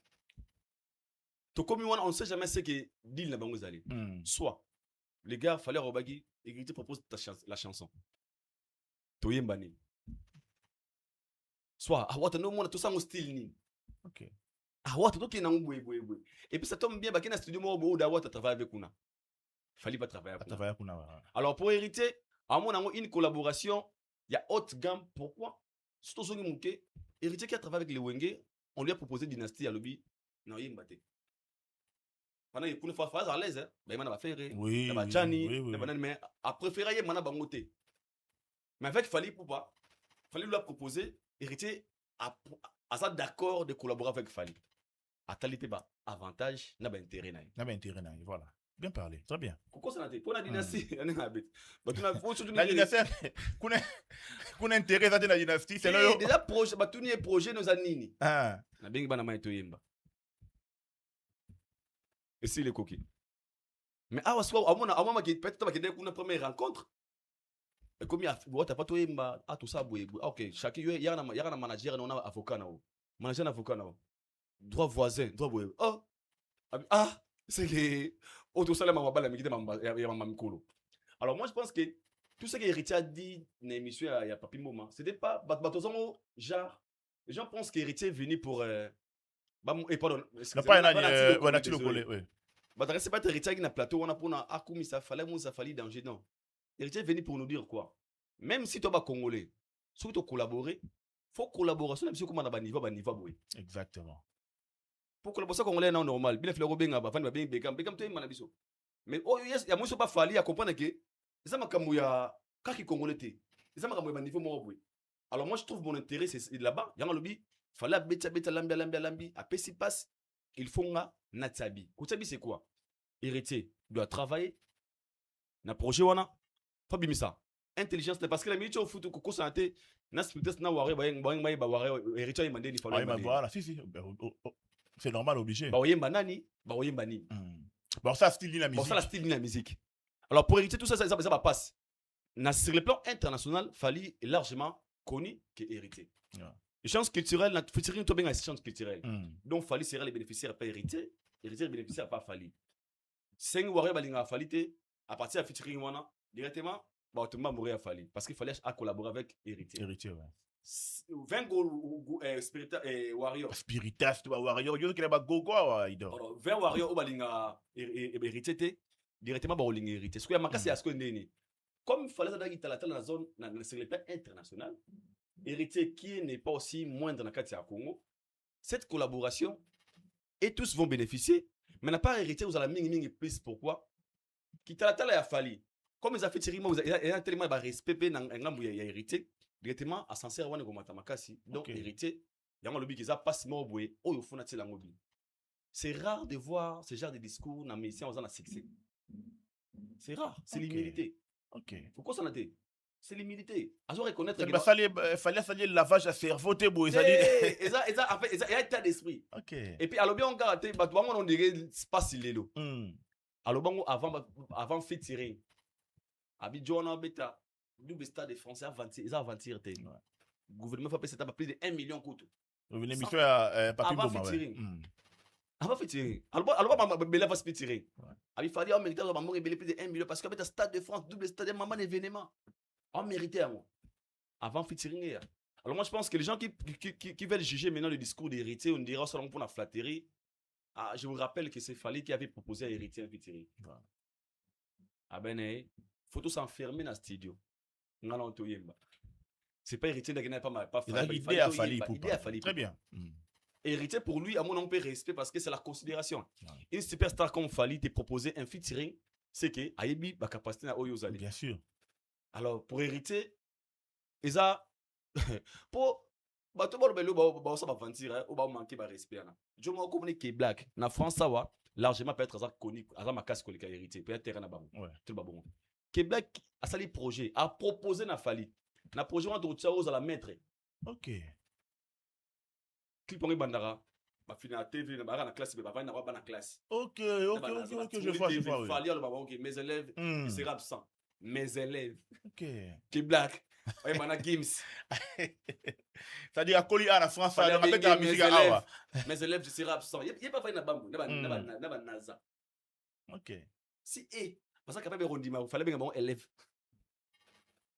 To comme on sait jamais ce que deal na bango zali. Soit les gars fallait robagi et qui te propose la chanson. To yembani. Soit ah wata no mona to sango style ni. OK. Ah wata to kina ngwe. Et puis ça tombe bien bakina studio mo bo da wata travailler avec kuna. Fallait pas travailler avec kuna. Alors pour hériter à mon amour une collaboration, il y a haute gamme. Pourquoi? Surtout son Mouké, héritier qui a travaillé avec les Wenge, on lui a proposé Dynastie à l'obby. Non, il m'a dit. Pendant qu'il pouvait faire à l'aise, il m'a fait rire. Oui. Il m'a Chani, mais a préféré il m'a bangoté. Mais avec Fali Poupa, Fali lui a proposé, héritier à ça d'accord de collaborer avec Fali. À talité bas, avantage, n'a pas intérêt. N'a pas intérêt, voilà. Bien parlé, très bien. Pourquoi ça n'a été? Pour la dynastie, on est habité. La dynastie, qu'on intéresse à la dynastie, c'est là. Déjà projet, bah tout n'est projet nos anini. Ah. Na bengi bana mai to yemba. Et c'est les coquilles. Mais ah soit à moi qui peut-être que dès qu'on a première rencontre. Et comme il a t'as pas to yemba, ah tout ça boye. OK, chacun il y a un manager, on a avocat na. Manager avocat na. Droit voisin, droit boye. Oh. Ah, c'est que tout ça, alors moi je pense que tout ce que Héritier a dit dans l'émission il y a pas plus de moment, c'était pas genre les gens pensent qu'Héritier est venu pour et pardon, c'est pas un c'est pas Héritier qui n'a plateau on a pour na akumi ça fallait danger non. Héritier est venu pour nous dire quoi? Même si tu es congolais, si tu collaborer, faut collaboration même si comment na niveau boy. Exactement. Pour collaborer congolais non normal bien fleur benga ba fani ba bekam to mana biso mais oh yes ya muso pas fali à comprendre que ça m'a kamu ya kaki congolais té ça m'a kamu ba niveau mo boy. Alors moi je trouve mon intérêt c'est là-bas yanga lobi fallait beta lambi a pesi passe il faut nga natsabi kutsabi c'est quoi? Héritier doit travailler na projet wana fa bimisa intelligence parce que la minute au foot ko santé na spiritus na ware ba ware héritier mandé ni fallait voilà si c'est normal, obligé. Bah oyemba nani. Bon, ça style la musique. Bon, ça style la musique. Alors pour hériter tout ça, ça passe. Sur le plan international, Fali est largement connu qu'hérité. Les chances culturelles, il faut bien les chances culturelles. Donc Fali sera les bénéficiaires pas hérité, héritier bénéficiaire pas Fali. 5 warriors balinga Fali à partir de featuring wana directement, bah automatiquement mourir à Fali parce qu'il fallait collaborer avec héritier. Héritier ouais. 20 warriors. Spiritas, warrior, yo qui ba gogo alors 20 warriors au balinga hérité directement ba olinga hérité. Ce que makasi à ce que ndeni. Comme il fallait ça dans la zone sur le plan international, héritier qui n'est pas aussi moindre dans la Katia Congo, cette collaboration et tous vont bénéficier, mais n'a pas hérité vous allez mingi plus pourquoi? Qui tala ya Fali. Comme ils a fait tirer moi il y a tellement de respect dans ngambu ya hérité. Directement à sincère wana komata makasi donc héritier yango lobi kiza passe mo boye oyo fona tela ngobi. C'est rare de voir ce genre de discours dans médecin aux succès. C'est rare, c'est l'humilité. OK. Pourquoi ça n'a été? C'est l'humilité. À reconnaître que fallait faire lavage à cerveau te boye ça dit. Et ça en fait il y a état d'esprit. OK. Et puis alors bien on garaté ba to on dirait pas si lelo. Alors bango avant featuring. Abidjona beta double stade de français aventir le gouvernement fait passer plus de 1 million coûte l'émission à papier avant featuring alors bela va se featuring il fallait en mériter maman plus de 1 million parce que avec stade de France double stade maman événement en mérité avant featuring alors moi je pense que les gens qui veulent juger maintenant le discours d'héritier on dira seulement pour la flatterie je vous rappelle que c'est Fali qui avait proposé à héritier un featuring faut tous s'enfermer dans le studio. C'est pas héritier n'a pas il a l'idée à Fali très bien. Héritier pour lui à mon nom respect parce que c'est la considération. Une superstar comme Fali te proposer un featuring c'est que ayebi ba capacité na oyo zali. Bien sûr. Alors pour héritier ça pour ba to bolo ba ça va mentir ou ba manquer ba respect na. Je me communique black na France ça va largement peut être ça connu à ma casse kolika héritier peut être terrain na ba. Tout ba bon. Québec a sali projet, a proposé na Fali. Na projet on doit aux à la mettre. OK. Clip on bandara, ba fini à TV na ba na classe ba va na ba na classe. OK, je vois. Fali le baba OK, mes élèves ils seront absents. Mes élèves. OK. Québec Ouais, mana Gims. C'est-à-dire, à Koli, à la France, Fallait à la bien musique, mes à Awa. Mes élèves, je serai absent. Il n'y a pas fait na bambu, na naza. Ok. Si, parce que capable rondima, il fallait bien bon élève.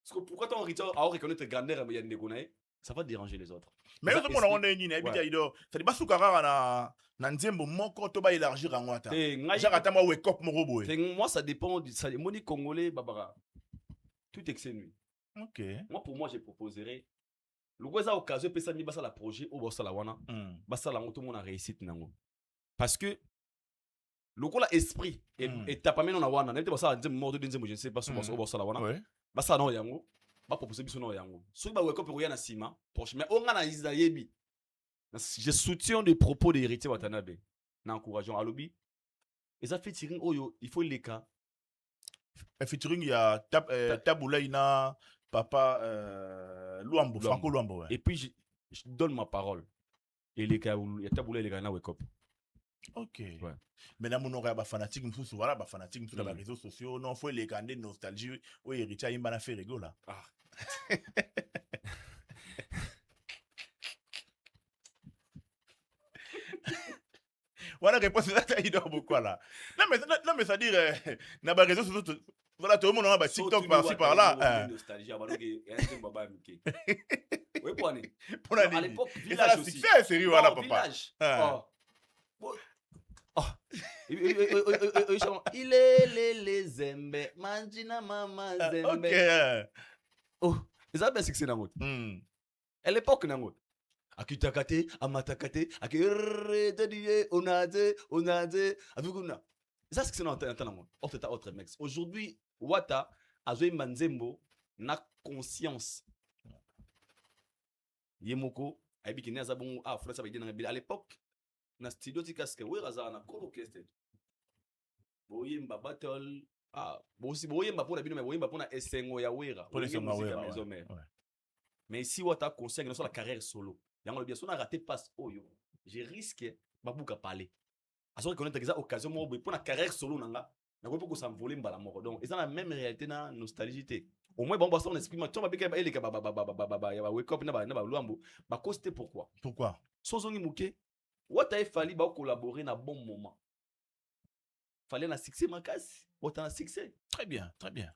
Parce que pourquoi ton rituel a reconnaître grandeur mais il y a ça va déranger les autres. Mais vous savez, on a une habitude, c'est-à-dire, pas soukara na nzembo moko to ba élargir en wata. Jaka moi wake up mon robot. Moi ça dépend du ça moni congolais babara. Tout excès nuit. OK. Moi pour moi je proposerais le goza occasion pesa mi basa la projet au bossa la wana. Basa la tout monde a réussite nango. Parce que le gola esprit et t'as pas mené na wana, n'était pas ça nzembo mort de nzembo je ne sais pas sur bossa la wana. Ouais. Basa non yango. Ba proposer biso no yango. So ba wake up pour yana sima, proche mais on a na Isaïebi. Je soutiens les propos de Héritier Watanabe. Nous encourageons à lobby. Et ça fait tirer oyo, il faut les cas. Featuring il y a Taboulaina, Papa Luambo, Franco Luambo. Et puis je donne ma parole. Et les cas il y a Taboulaina les gars na wake up. OK. Ouais. Mais na monora ba fanatique mususu voilà ba fanatique mususu na réseaux sociaux non faut les gandé nostalgie o Héritier imba na fait rigola. Ah. Voilà réponse ça il dort beaucoup là. Non mais ça dire na ba réseaux sociaux voilà tout le monde a ba TikTok par-ci par-là. Nostalgie avant que un baba miki. Oui pour aller. Pour aller. À l'époque Et village ça aussi. succès sérieux voilà papa. Village. Il est les zembe manjina mama zembe. OK. Oh, ils avaient un succès dans l'autre. À l'époque, dans l'autre. Akitakate, amatakate, akirete, onade, avuguna. Ça, c'est dans l'autre. Autre mec. Aujourd'hui, Wata, Azoe Manzembo, n'a conscience. Yemoko, Aibiki Nazabon, France avait dit dans à l'époque, na studio Tikaske, oui, Raza, na co-orchestre. Boyemba battle. Ah, bon si boyemba pour la bino mais boyemba pour na esengo ya wera. Pour les songs wera. Mais si wata conscient que sur la carrière solo, yango bien son a raté passe oyo. J'ai risqué babuka parler. À ce reconnaître que ça occasion mo pour la carrière solo nanga, na ko pour s'envoler mbala moko. Donc, ils ont la même réalité na nostalgie. Au moins bon on exprime tu va bika ele ka ya wake up na ba luambo. Ba costé pourquoi? Pourquoi? Sozongi muke. Wata fallait ba collaborer na bon moment. Fallait na succès makasi. Autant un succès. Très bien, très bien.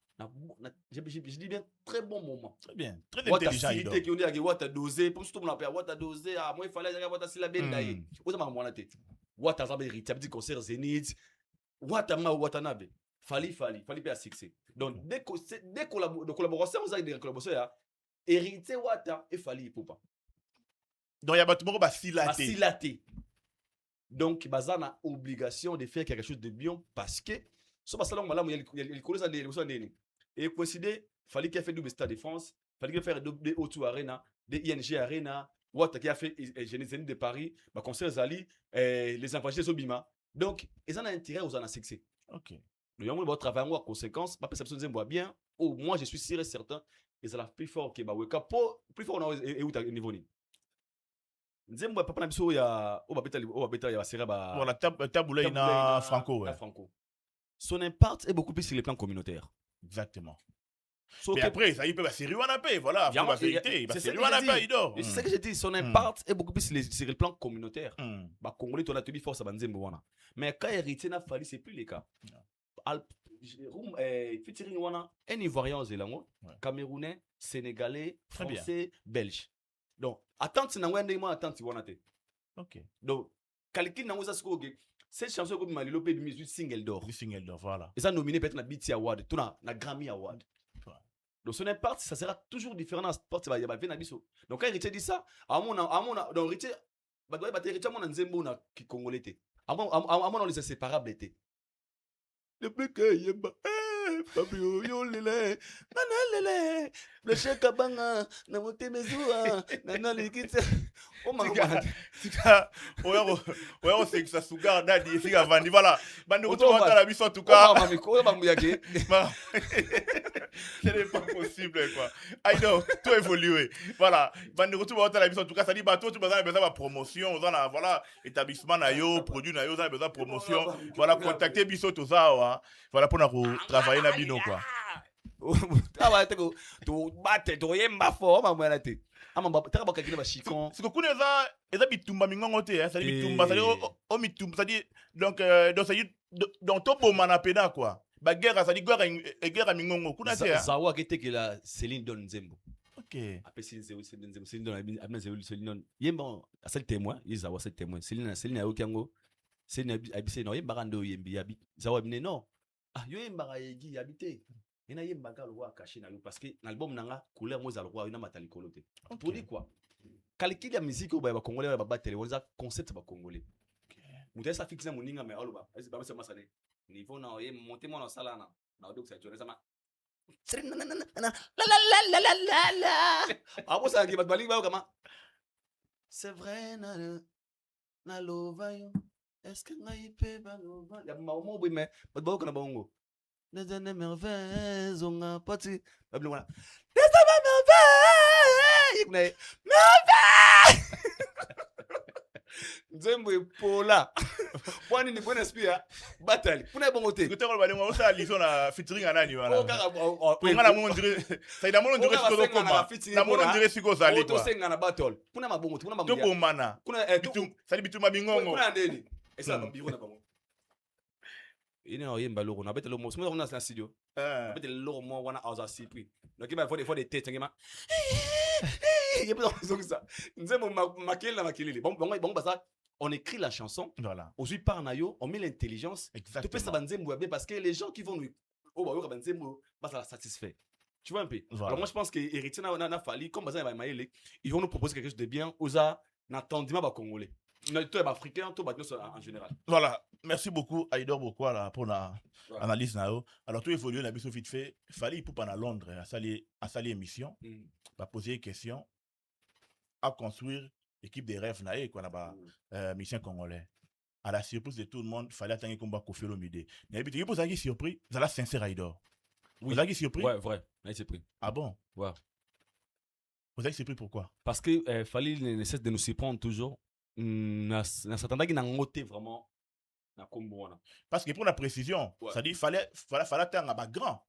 Je dis bien très bon moment. Très bien. Très intelligent. What qui on dit que what a dosé pour tout le monde what a dosé ah moi il fallait que what a la belle d'ailleurs. Vous avez moi la tête. What a ça hérité petit concert Zénith. What a ma what a nabe. Fallait pas succès. Donc des collaborations vous avez des collaborations là. Hérité what a et fallait pour pas. Donc il y a battu ba silaté. Donc bazana obligation de faire quelque chose de bien parce que so basalon malamu il connaît ça des et considérer fallait qu'il fait double stade de France fallait qu'il faire des O2 Arena des ING Arena Watt qui a fait Zénith de Paris ba concert Zali les enfants Sobima donc ils ont intérêt aux en succès. OK. Le yamou va travailler en conséquence ma perception de bien oh moi je suis sûr et certain ils ont plus fort que ba weka plus fort au niveau ni Nzembo papa na biso ya o babeta ya basera ba voilà Taboulaina Franco ouais. Franco. Son impact est beaucoup plus sur les plans communautaires. Exactement. So mais après ça il peut sérieux en paix voilà faut la vérité c'est sérieux en paix idor. C'est ce que j'ai dit son impact est beaucoup plus sur les plans communautaires. Ba congolais to la tebi force ba Nzembo wana. Mais quand héritier n'a fallu c'est plus le cas. Featuring wana un ivoirien zelango, camerounais, sénégalais, français, belge. Donc, attente na wende moi attente wana te. OK. Donc, calcul na ngoza siko cette chanson comme Malilo pe musique single d'or. Single d'or voilà. Et ça nominé peut-être na BT Award, tout na Grammy Award. Donc son impact ça sera toujours différent dans sport va y avoir na biso. Donc quand Héritier dit ça, à mon donc Héritier ba doit battre Héritier mon Nzembo na ki congolais te. À mon on les inséparables te. Le plus que yeba Fabio Yolele, Nanalele, le Chekabanga, Namotemezua, Nanalikite. Oh my god. Ouais, on sait que ça sous garde d'adi, c'est à Vandi, voilà. Bande retour à la mission en tout cas. Ce n'est pas possible, quoi. I know, tout évolué. Voilà. Bande retour à la mission en tout cas, ça dit, bah, toi, tu as besoin de promotion, voilà, établissement, produit, vous avez besoin de promotion. Voilà, contacter Bisso, tout ça, voilà, pour nous travailler. Bino quoi. Tawa teko to bate to yemba fo ma mwana te. Ama ba taka ba kakile ba chicon. C'est que kuna eza bitumba mingongo te, ça dit bitumba, ça dit o mitumba, ça dit donc ça dit donc to bomana pena quoi. Ba guerre ça dit guerre mingongo kuna te. Zawa kete ke la Céline Don Nzembo. OK. Après Céline Nzembo, Céline Don abna Céline Don. Yemba asal témoin, Zawa c'est témoin. Céline a okango. Céline abise no yemba kando yembi abi. Zawa bine non. Ah yo yemba yegi habité. Ina yemba ka lwa caché na yo parce que l'album nanga couleur mo za lwa ina matali kolote. Pour dire quoi? Calcul ya musique ba congolais ba batele wonza concept ba congolais. Muta sa fixe moninga me aloba. Esi ba se masale. Niveau na ye monter mon sala na donc ça tu sama. La la la la la la la. Ah bon ça qui ba bali ba kama. C'est vrai na lova yo. Est-ce que ngai pe ba lova? Ya ma mo mais ba ba ko na bongo. Les années merveilles, on a parti. Les années merveilles, merveilles. Nzembo epola. Wani ni bonne espia. Batali. Puna bon côté. Que tu vas aller ça lison na featuring anani wala. O kaka pour ngala mo ndire. Ça ida mo ndire siko koma. Na mo ndire siko zali quoi. To senga na battle. Puna mabongo, puna mabongo. To bomana. Kuna bitum, ça dit bituma bingongo. Puna ndeni. Esa bambiro na bango. Il a yemba loro na bete lo mo so na studio bete loro mo wana aza sipri donc il faut des têtes ngema il peut donc ça nzembo makeli na makeli bon ça on écrit la chanson voilà aujourd'hui par nayo on met l'intelligence tu peux ça banzembo bien parce que les gens qui vont nous ba banzembo ba ça satisfait tu vois un peu voilà. Alors moi je pense que héritier na fali comme bazan ba maele ils vont nous proposer quelque chose de bien oza na tendima ba congolais toi africain toi en général. Voilà, merci beaucoup Aïdor Bokwala pour la analyse nao. Alors tout évolue na biso vite fait, fallait pour pendant Londres à sali émission, pas poser question à construire équipe des rêves naé quoi là-bas mission congolais. À la surprise de tout le monde, fallait attendre combat Koffi Olomide. Mais puis pour ça qui surpris, vous allez sincère Aïdor. Vous avez surpris? Ouais, vrai, là c'est pris. Ah bon? Ouais. Vous avez surpris pourquoi? Parce que fallait ne cesse de nous surprendre toujours. Na s'attendait qu'il n'a ngoté vraiment na combo wana parce que pour la précision ça dit fallait tanga ba grand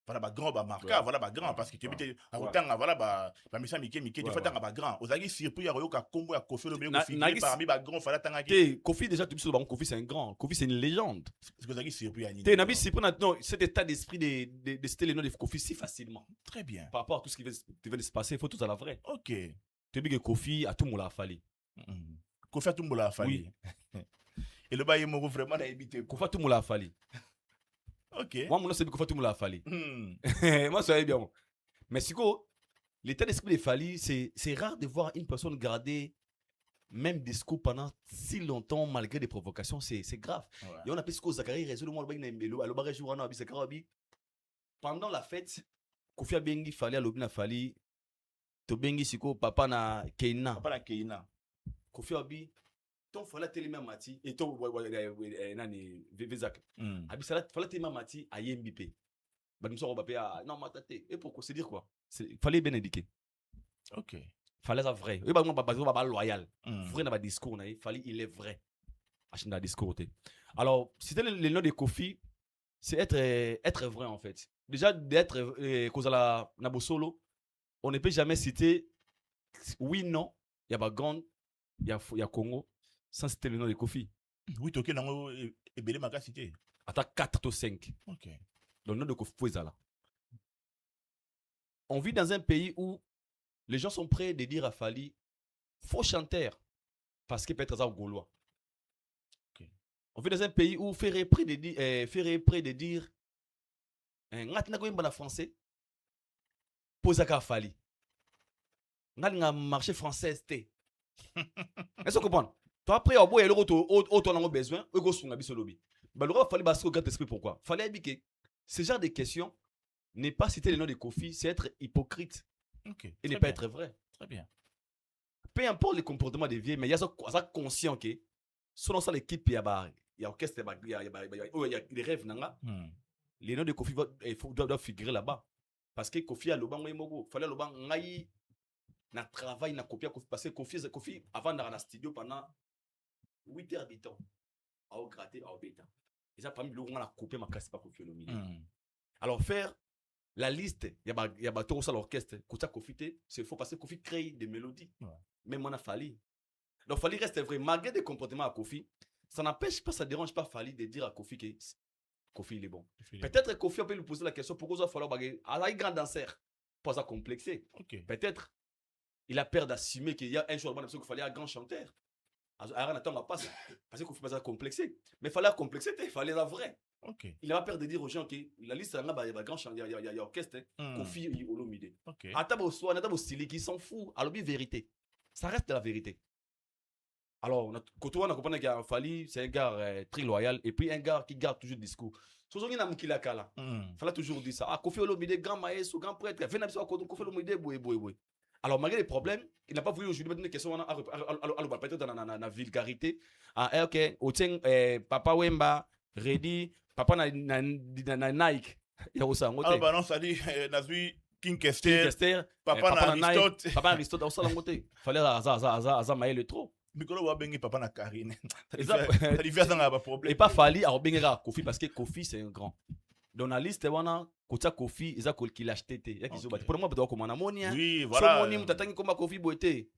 voilà ba grand ba marqueur voilà ba grand parce que tu bitais à tanga voilà ba misa mike tu fais tanga ba grand aux agi surpris ya yoka combo ya Koffi Olomide figuré parmi ba grand fallait tanga qui Koffi déjà tu sais ba Koffi c'est un grand Koffi c'est une légende ce que vous avez surpris à Nini nabi surpris non cet état d'esprit de citer les noms de Koffi si facilement très bien par rapport à tout ce qui vient de se passer il faut tout à la vraie OK tu dis que Koffi a tout mon la fallu Koffi tout mon la fallu et le bail est vraiment d'habiter Koffi tout mon la fallu OK moi mon nom c'est Koffi tout mon la fallu moi ça va bien mais si quoi l'état d'esprit de Fally c'est rare de voir une personne garder même discours pendant si longtemps malgré des provocations c'est grave et on appelle ce que Zachary réseau le monde pendant la fête Koffi a bengi Fally a lobby na Fally to bengi siko papa na Keina Koffi a bi ton Fally tellement mati et ton nani Vezak abi sala Fally tellement mati a yembipe ba nous ba pe non matate et pourquoi c'est dire quoi Fally bien indiqué OK Fally ça vrai et ba ba loyal vrai na ba discours na Fally il est vrai achina discours té alors c'était le nom de Koffi c'est être vrai en fait déjà d'être cause la na solo on ne peut jamais citer oui non il y a ba grande il y a Congo sans citer le nom de Koffi. Oui, toké nango et belé maka cité. Ata 4 ou 5. OK. Dans le nom de Koffi Poizala. On vit dans un pays où les gens sont prêts de dire à Fally faux chanteur parce qu'il peut être un Gaulois. OK. On vit dans un pays où faire près de dire ngat na ko yimba na français posaka Fally. Ngat nga marché français té. Est-ce que vous comprenez? Toi après au bout et l'autre auto on a besoin eux go sunga biso lobi. Bah le Fally parce que grand esprit pourquoi? Fallait habiter. Ce genre de questions n'est pas citer le nom de Koffi, c'est être hypocrite. OK. Et ne pas être vrai. Très bien. Peu importe les comportements des vieux mais il y a ça conscient que selon ça l'équipe il y a orchestre il y a des rêves nanga. Les noms de Koffi doivent figurer là-bas parce que Koffi a le bango emogo, fallait le bango ngai na travail na copier parce que Koffi avant dans la studio pendant 8 heures de temps à gratter à bêta et ça parmi le on a copié ma casse pas Koffi Olomide alors faire la liste, il y a tout ça l'orchestre. Kouta Kofi, c'est faux parce que Kofi crée des mélodies. Ouais. Même on a Fali. Donc Fali reste vrai. Malgré des comportements à Kofi, ça n'empêche pas, ça ne dérange pas Fali de dire à Kofi que Kofi il est bon. Peut-être Kofi, on peut lui poser la question pourquoi il va falloir baguer. Ah, il est grand danseur. Pas ça complexé. Ok. Peut-être. Il a peur d'assumer qu'il y a un jour qu'il fallait un grand chanteur. Alors, on n'a pas ça. Parce qu'il faut pas ça complexé. Mais il fallait complexer, il fallait la vraie. Ok. Il n'a pas peur de dire aux gens que la liste, il y a grand chanteur, il y a orchestre, Kofi, il y a Olomide. Ok. Attends, soit, on a style qui s'en fout. Alors, bien, vérité. Ça reste de la vérité. Alors, quand on a compris qu'il y a Fali, c'est un gars très loyal. Et puis, un gars qui garde toujours le discours. Souvent, il y a un qui il fallait toujours dire ça. Ah, Kofi Olomide, grand maestro, grand prêtre. Venez à Kofi Olomide, boué. Alors, malgré les problèmes, il n'a pas voulu aujourd'hui mettre une question peut-être dans la vulgarité. Ah, ok, au tien, Papa Wemba, Reddy, Papa na Nike. Il y a aussi un ah, bah non, ça dit, Nazui, King Kester, Kester, Papa na Aristote. Papa Aristote, il y a aussi un fallait Aza Maël trop. Mikolo wa bengi Papa na Karine. Ça lui fait un problème. Et pas Fali, alors bien grave, Kofi, parce que Kofi, c'est un grand. Dans la liste, on a Kofi, ils ont qu'il a acheté. Pour moi, je comme ammonia. Oui, voilà. Moni, t'attends comme Kofi boité.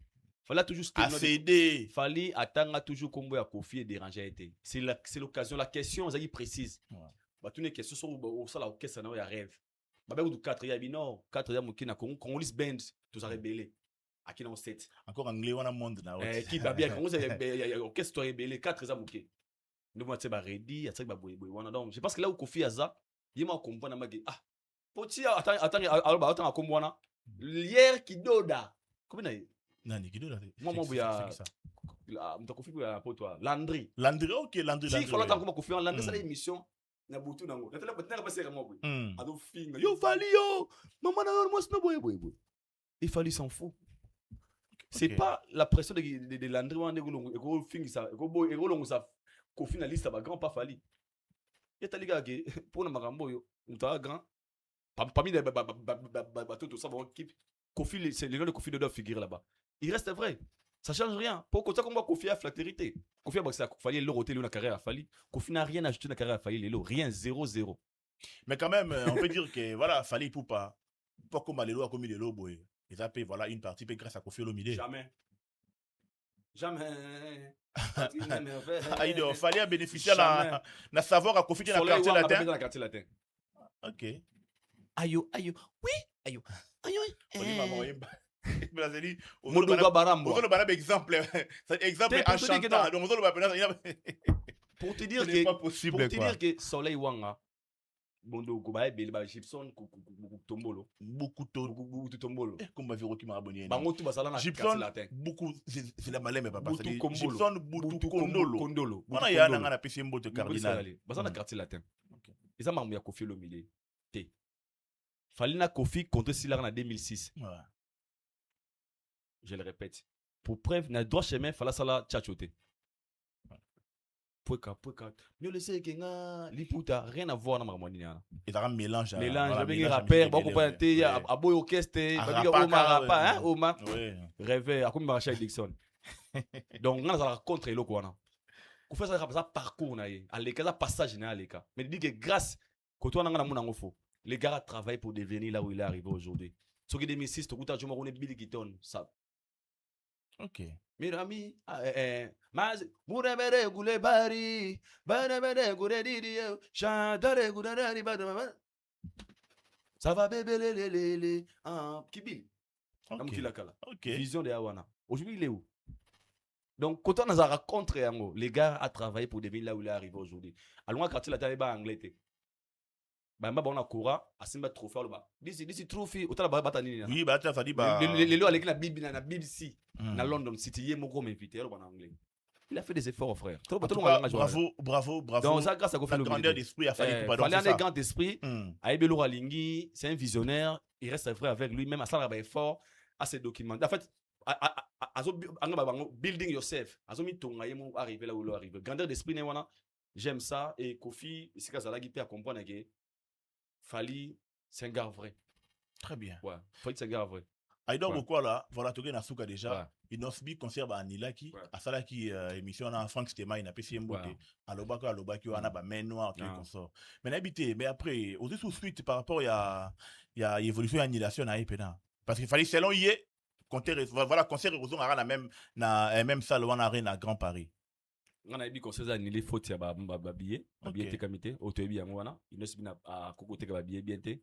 Fallait toujours ACD. Fallait attendre toujours comme à Kofi et déranger. C'est l'occasion, la question, c'est précise. Bah, toutes les questions sont au sol, au caisse, il y a rêve. Bah, ben, 4, il y a non, 4, il y a Mokina, Congolis Band, tous a rébellé. À qui non 7. Encore anglais, on a monde là. Qui va bien, quand il y a orchestre rébellé, 4, il y a Moké. Nous, on a ready, il y a Boy. Je pense que là où Kofi a ça, il m'a compris, ah, Poti, attends, à Kombwana. Hier qui doda. Comment il Nani qui doda. Moi, il y a. Kofi pour toi. Landry. Landry, ok, Landry. Si, il faut attendre comme Kofi. Landry, c'est l'émission. Na butu nango. Na tele peut-être pas serment boy. Ado finga. Yo Fali yo. Maman na moi sno boy. Il Fali s'en fout. C'est pas la pression de Landry ou de go finga ça. Go boy, go longo ça. Kofi na liste ba grand pas Fali. Il y a liga que pour na makambo yo. Uta grand. Parmi les bateaux, tout ça, Kofi, c'est le Kofi doit figurer là-bas. Il reste vrai. Ça ne change rien. Pour que ça, comme Kofi a flatérité. Kofi a fallu l'euro la carrière à Fali. Kofi n'a rien ajouté dans la carrière à Fali. Rien, 0-0. Mais quand même, on peut dire que voilà, Fali pour pas comme les lois comme les lois, ils appellent voilà une partie grâce à Kofi Olomide. Jamais. Il fallait bénéficier de savoir à Kofi dans le quartier latin. Ok. Aïe, oui, aïe. Exemple enchantant. Pour te dire que Soleil Wanga, Bondo Kobaye, Belba Gibson, Tombolo. Beaucoup de Tombolo. Comme ma vie qui m'a abonné. Gibson, beaucoup, c'est la malème, papa. Gibson, beaucoup Kondolo. On a un PC de cardinal. Dans le quartier latin. Ils ont marqué Kofi Olomide. Falina Kofi contre Silar en 2006. Ouais. Je le répète. Pour preuve, dans le droit chemin, il fallait ça la tchatchote. Poueka. Mais le sait que l'Iputa, rien à voir dans ma harmonie. Il y a un mélange. Mélange, il y a un rappeur, beaucoup de il y a un boy orchestre, il y a un Oma. Rêve, à quoi Marshall Dixon. Donc, on a la contre et l'autre. On fait ça parcours, à l'écart, ça passage à l'écart. Mais il dit que grâce, quand on a un faux. Les gars travaillent pour devenir là où il est arrivé aujourd'hui. Ce qui est 2006, tu as vu Billy Gitton, ça. Ok. Mes amis, mas Mourabere Goulé Bari, Banabere Goulé Didio, Chantare Goulari Badama. Ça va bébé les Kibil. Ok. Vision de Awana. Aujourd'hui, il est où? Donc, quand on a rencontré les gars à travailler pour devenir là où il est arrivé aujourd'hui. Alors, quand il a été anglais, bah on a coura asimba trophée là-bas. D'ici trophée autant la batani. Oui, bah ça dit bah les lois avec la Bible na BBC na London City yé moko m'inviter là en anglais. Il a fait des efforts frère. Bravo. Donc ça grâce à Kofi Olomide. Grandeur d'esprit a fallu pour pas un grand d'esprit. Aïbelo Ralingi, c'est un visionnaire, il reste vrai avec lui même à ça effort à ses documents. En fait building yourself. Azomi tonga yemo arriver là où il arrive. Grandeur d'esprit né wana. J'aime ça et Kofi c'est ça la guide à comprendre que Fali, c'est un gars vrai. Très bien. Ouais, Fali, c'est un gars vrai. Aïdor Bokwa là, voilà, tu as souka déjà. Ouais. Il nous conserve à Nilaki, à Salaki émission en Frank Stema, il a PC Mbote. À Lobaki, on a ba main noire qui est consort. Mais n'habité, mais après, aux sous suite par rapport à il y a évolution et annulation na epena parce qu'il fallait selon yé voilà concert Roson a la même salle on a na Grand Paris. On a dit concert annulé faute ya ba billet te kamité otoyebi yango wana inosibina a kokote ka ba billet bien te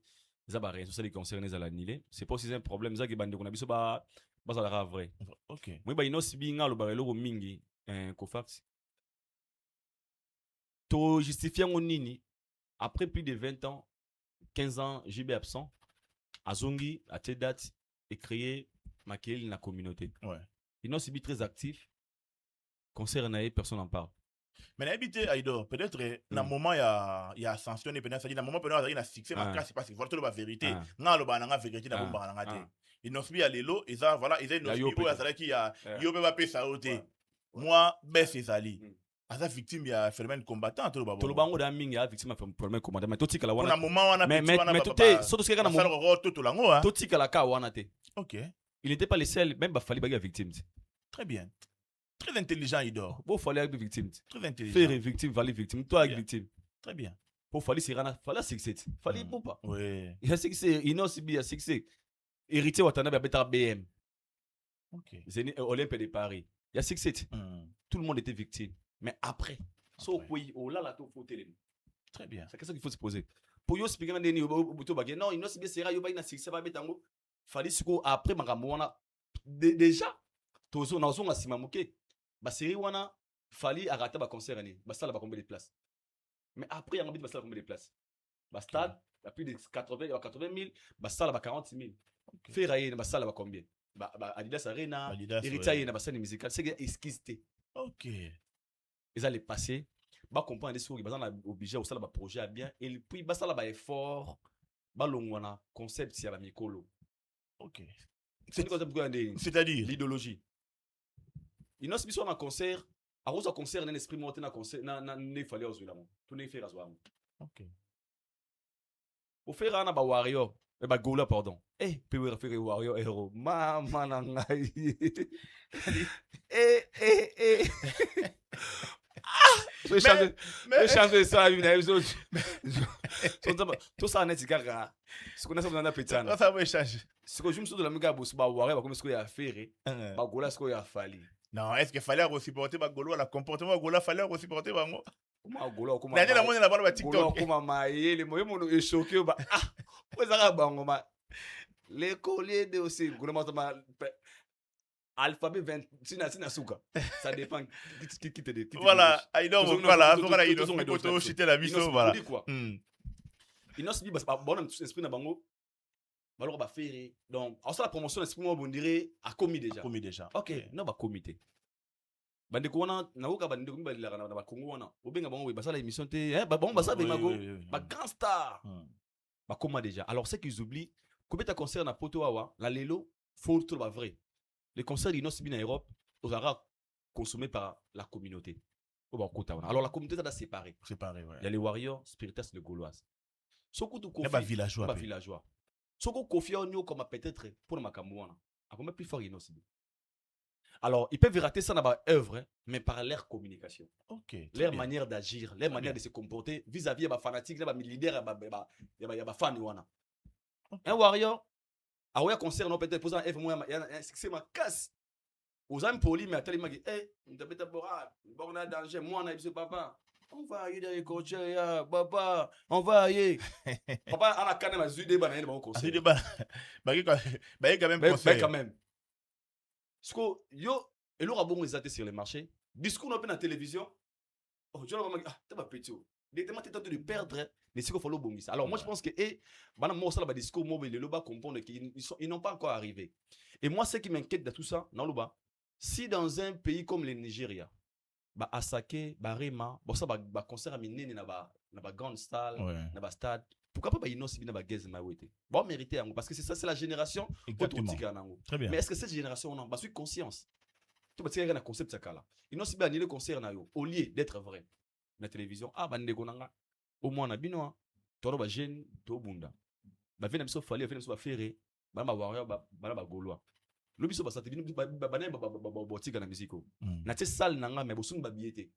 ça ba raison ça les concerts les annulé c'est pas aussi un problème ça qui bande qu'on a biso ba ça la vrai. OK. Moi ba inosibi nga lo ba lo mingi Cofax to justifier mon nini après plus de 20 ans 15 ans JB absent azongi à telle date et créer maquille la communauté. Ouais. Inosibi très actif concert naé personne n'en parle. Mais n'habité Aïdo peut-être dans moment il y a ascension et peut-être ça dit dans moment peut-être il y a succès ma classe parce que voilà tout la vérité nga lo ba na vérité na bomba na ngate inosbi ya lelo et ça voilà ils inosbi o azala ki ya yo be ba pesa oté moi baisse ezali asa victime ya phénomène combattant to to bango da mingi ya victime ya phénomène combattant mais to tikala wana na moment wana mais to te so to sikaka na moment to lango to tikala ka wana te. OK. Il n'était pas le seul même ba fali ba victime. Très bien. Très intelligent, Idor. Pour fallait être victime. Très intelligent. Faire victime, fallait victime. Toi, avec victime. Très bien. Pour fallait c'est rana, fallait succès. Fallait pour pas. Oui. Il y a succès, il n'a aussi bien succès. Héritier Watanabe a better BM. OK. C'est Olympe de Paris. Il y a succès. Tout le monde était victime. Mais après, so oui, oh là là, tout faut télé. Très bien. C'est ça qu'il faut se poser. Pour yo expliquer dans des non, il n'a aussi bien c'est yo ba ina succès ba betango. Fallait siko après makambo wana déjà tozo na zo na simamuke. Bah série wana fali arrêter ba concert ani bah ça là ba combien de places mais après il y a envie de bah ça combien de places bah stade il y a plus de 80 000 bah ça là ba 40 000 faire ailleurs bah ça là ba combien bah Adidas Arena Héritier na ba scène musicale c'est esquisse. OK ils allaient passer bah comprendre des choses bah ça obligé au ça là ba projet bien et puis bah ça là ba effort bah longwana concept si ba mikolo. OK c'est-à-dire l'idéologie. Il n'a pas besoin d'un concert. À cause d'un concert, un esprit monté dans concert, il fallait aux yeux tout n'est fait à soi. OK. Au faire un ba warrior, ba gola pardon. Eh, puis on faire warrior héros. Mama nangai. Je change ça une épisode. Tout ça n'est pas ce qu'on a ça dans la pétane. Ça va changer. Ce que je me suis dit la méga boss ba warrior comme ce qu'il y a fait, ba gola ce qu'il y a fallu. Non, est-ce qu'il fallait supporter Bagolo la comportement Bagolo fallait supporter Bango? Comment Golo comment la monde la ba TikTok. Comment mailler les moyens mon est choqué ba ah vous avez Bango ma les colliers de aussi gouvernement alphabet 20 sina souka ça dépend qui te dit voilà I know voilà il faut chuter la vision voilà il n'a subi ba bon esprit na Bango alors ba faire donc en ça la promotion esprit moi on dirait a commis déjà OK non ba comité bande ko wana na uka bande ko balila na ba Congo wana obenga bango ba sala émission te ba bon ba ça benga go ba grand star ba comment déjà alors c'est qu'ils oublient combien de concerts na poto awa la lelo faut tout ba vrai les concerts inos bien en Europe aura consommé par la communauté au ba kota wana alors la communauté ça séparé ouais il y a les warriors spiritistes de gauloises soko tout confie ba villageois soko confie on comme peut-être pour makambo wana a combien plus fort inos. Alors, ils peuvent rater ça dans leur œuvre, mais par leur communication. OK. Leur manière d'agir, leur manière de se comporter vis-à-vis des fanatiques, des leaders, des fans. Un warrior, à un concert, on peut être posant c'est ma casse. Aux âmes polis, mais à tel moment, on te bête à on a danger, moi, on a dit papa. On va aller dans les coachs, papa, on va aller. Papa, on a quand même un zudé, on a un concert. Quand même. Parce que yo et l'aura bon exalté sur le marché discours on peut dans la télévision oh je ne ah t'es pas petit directement t'es tenté de perdre mais c'est qu'il faut le bon alors moi je pense que bana moi ça là discours mobile le bas comprendre qu'ils n'ont pas encore arrivé et moi ce qui m'inquiète de tout ça dans le bas si dans un pays comme le Nigeria ba Asake ba Rema bon ça ba concert à minene na ba grande salle na ba stade pourquoi pas il aussi bien ba gaz na wete bon mériter parce que c'est ça c'est la génération très bien mais est-ce que cette génération on a pas conscience tout parce qu'il y a un concept ça là il aussi bien annuler concert na yo au lieu d'être vrai na télévision ah bande ko nanga au moins na bino to ba jeune to bunda ba vena biso fali vena biso ba faire ba warrior ba gaulois lo biso ba sate bino ba botika na musique na te salle nanga mais bosun ba biete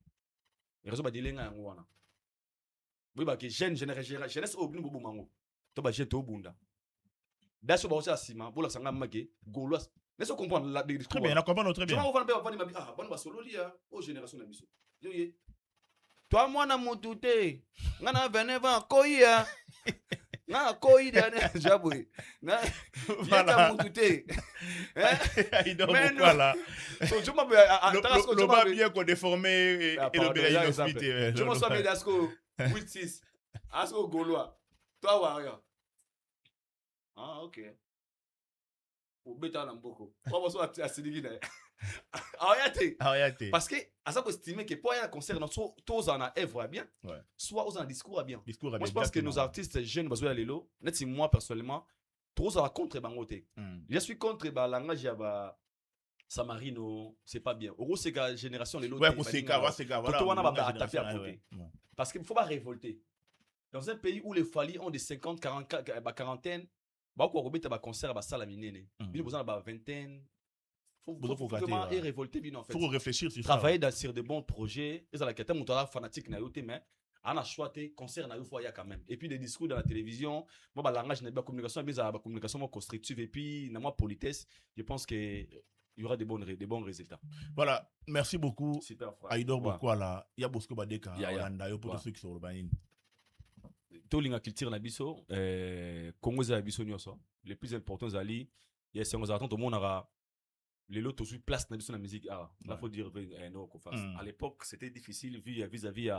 raison ba dilenga yango wana oui bah que jeune jeunesse au bino bobo mango to ba jeune to bunda D'ailleurs, on va aussi à Sanga Magé, Gaulois. Laisse-moi comprendre la discours. Très bien, on comprend très bien. Tu vas voir, bon, solo lia, oh génération d'Abisso. Toi, moi, na mutute, ngana veneva koya, na koyi de jaboué, na yaka mutute. Il dort pourquoi là? Le bas bien qu'on déformé et le béraï hospité. Je m'en souviens d'Asco 8-6, Asco Gaulois, toi Warrior. Ah, ok. Au bêta n'amboko. Pas besoin à Sénégal. Parce que à ça qu'on estime que pour y aller à un concert, soit tous en a œuvre bien, soit aux en discours à bien. Moi je pense que nos artistes jeunes besoin aller là. Net si moi personnellement, tous en contre bangoté. Je suis contre la langage ya Samarino, c'est pas bien. Au c'est la génération les lots. Ouais, c'est voilà. Tout on a pas attaquer à côté. Parce qu'il faut pas révolter. Dans un pays où les Fali ont des 50, 40, quarantaine, bah quoi robert ba concert ba salle minene. Ils besoin ba vingtaine. Faut vraiment révolter bien en fait. Faut réfléchir sur travailler sur de bons projets. Et ça la quête montera fanatique na yoté mais on a choisi concert na yo fois ya quand même. Et puis des discours dans la télévision, bon ba langage na ba communication bien ba communication constructive et puis na moi politesse, je pense que il y aura des bons résultats. Voilà, merci beaucoup. Super frère. Aïdor Bokwala, il y a Bosco Badeka, Olanda yo pour ceux qui sont urbains. Tolinga culture na biso Congo za biso nyoso les plus importants ali il y a ces attentes au monde aura les lots aussi place na biso na musique là faut dire non qu'on fasse à l'époque c'était difficile vis-à-vis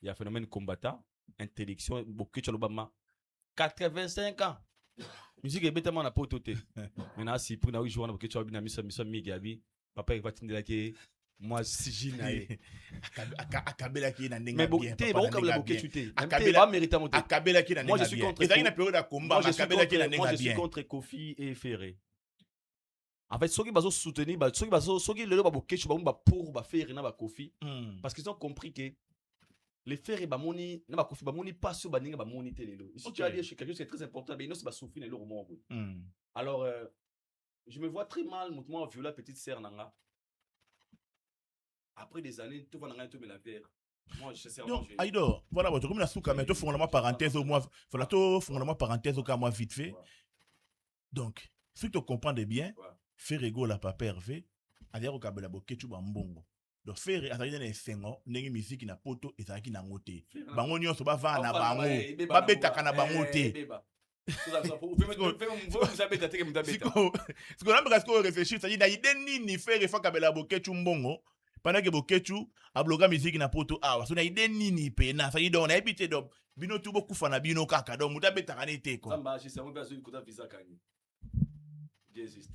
il y a phénomène combattant interdiction beaucoup de l'Obama 85 ans musique est bêtement na pototé maintenant si pour na jouer na beaucoup de na mission migabi papa il va tindela que moi si j'inae akabela ki na ndenga bien mais bon comme la boquet tuté akabela mérite monter akabela ki na ndenga bien moi je suis contre une période de combat akabela ki na ndenga bien moi je suis contre Kofi et Ferré en fait ceux qui baso soutenir ceux qui le ba boquet ba pour ba Ferré na ba Kofi parce qu'ils ont compris que les Ferré ba moni na ba Kofi ba moni pas sur ba ndenga ba moni té lelo ici tu as dit quelque chose qui est très important mais non c'est ba souffrir le roman alors je me vois très mal moi viola petite sœur nanga. Après des années, tout va dans la verre. Moi, je sais donc, Aïdor, voilà, comme la souka, mais tu fais une parenthèse au moins, voilà, tu fais une parenthèse au cas moi vite fait. Donc, si tu comprends bien, faire ego la papa Hervé, à dire au kabela boké tu bambongo. Donc, faire à dire les sengo, n'engi musique na poto et ça qui n'a ngoté. Bango nyon so ba va na bango, ba beta kana bangoté. C'est ce qu'on a besoin de réfléchir, c'est-à-dire, il y a des ni faire et faire kabela boké tu mbongo. Pendant que Bokechu a bloqué musique na poto awa so na ide nini pe na ça y donne habité donc bino tout beaucoup fana bino kaka donc muta beta kanete ko samba je sais mon besoin de kota visa kani j'existe.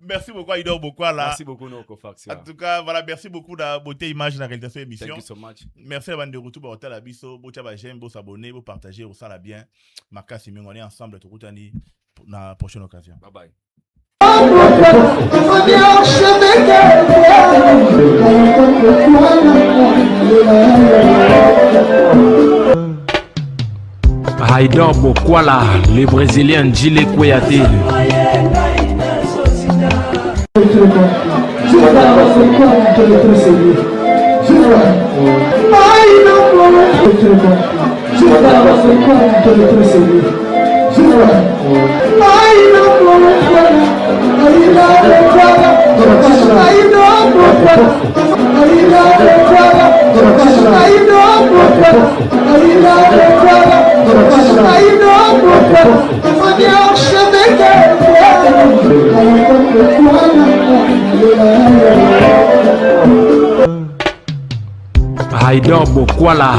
Merci beaucoup Aïdor Bokwala. Merci beaucoup Noko Fax. En tout cas voilà merci beaucoup da beauté image na réalisation émission. Thank you so much. Merci à bande retour ba hotel abiso bo tia ba j'aime bo s'abonner bo partager au ça la bien makasi mingo on est ensemble tout routani pour la prochaine occasion. Bye bye. Aïdor Bokwala, le Brésilien Gilles Kouyaté. Aïdor Bokwala.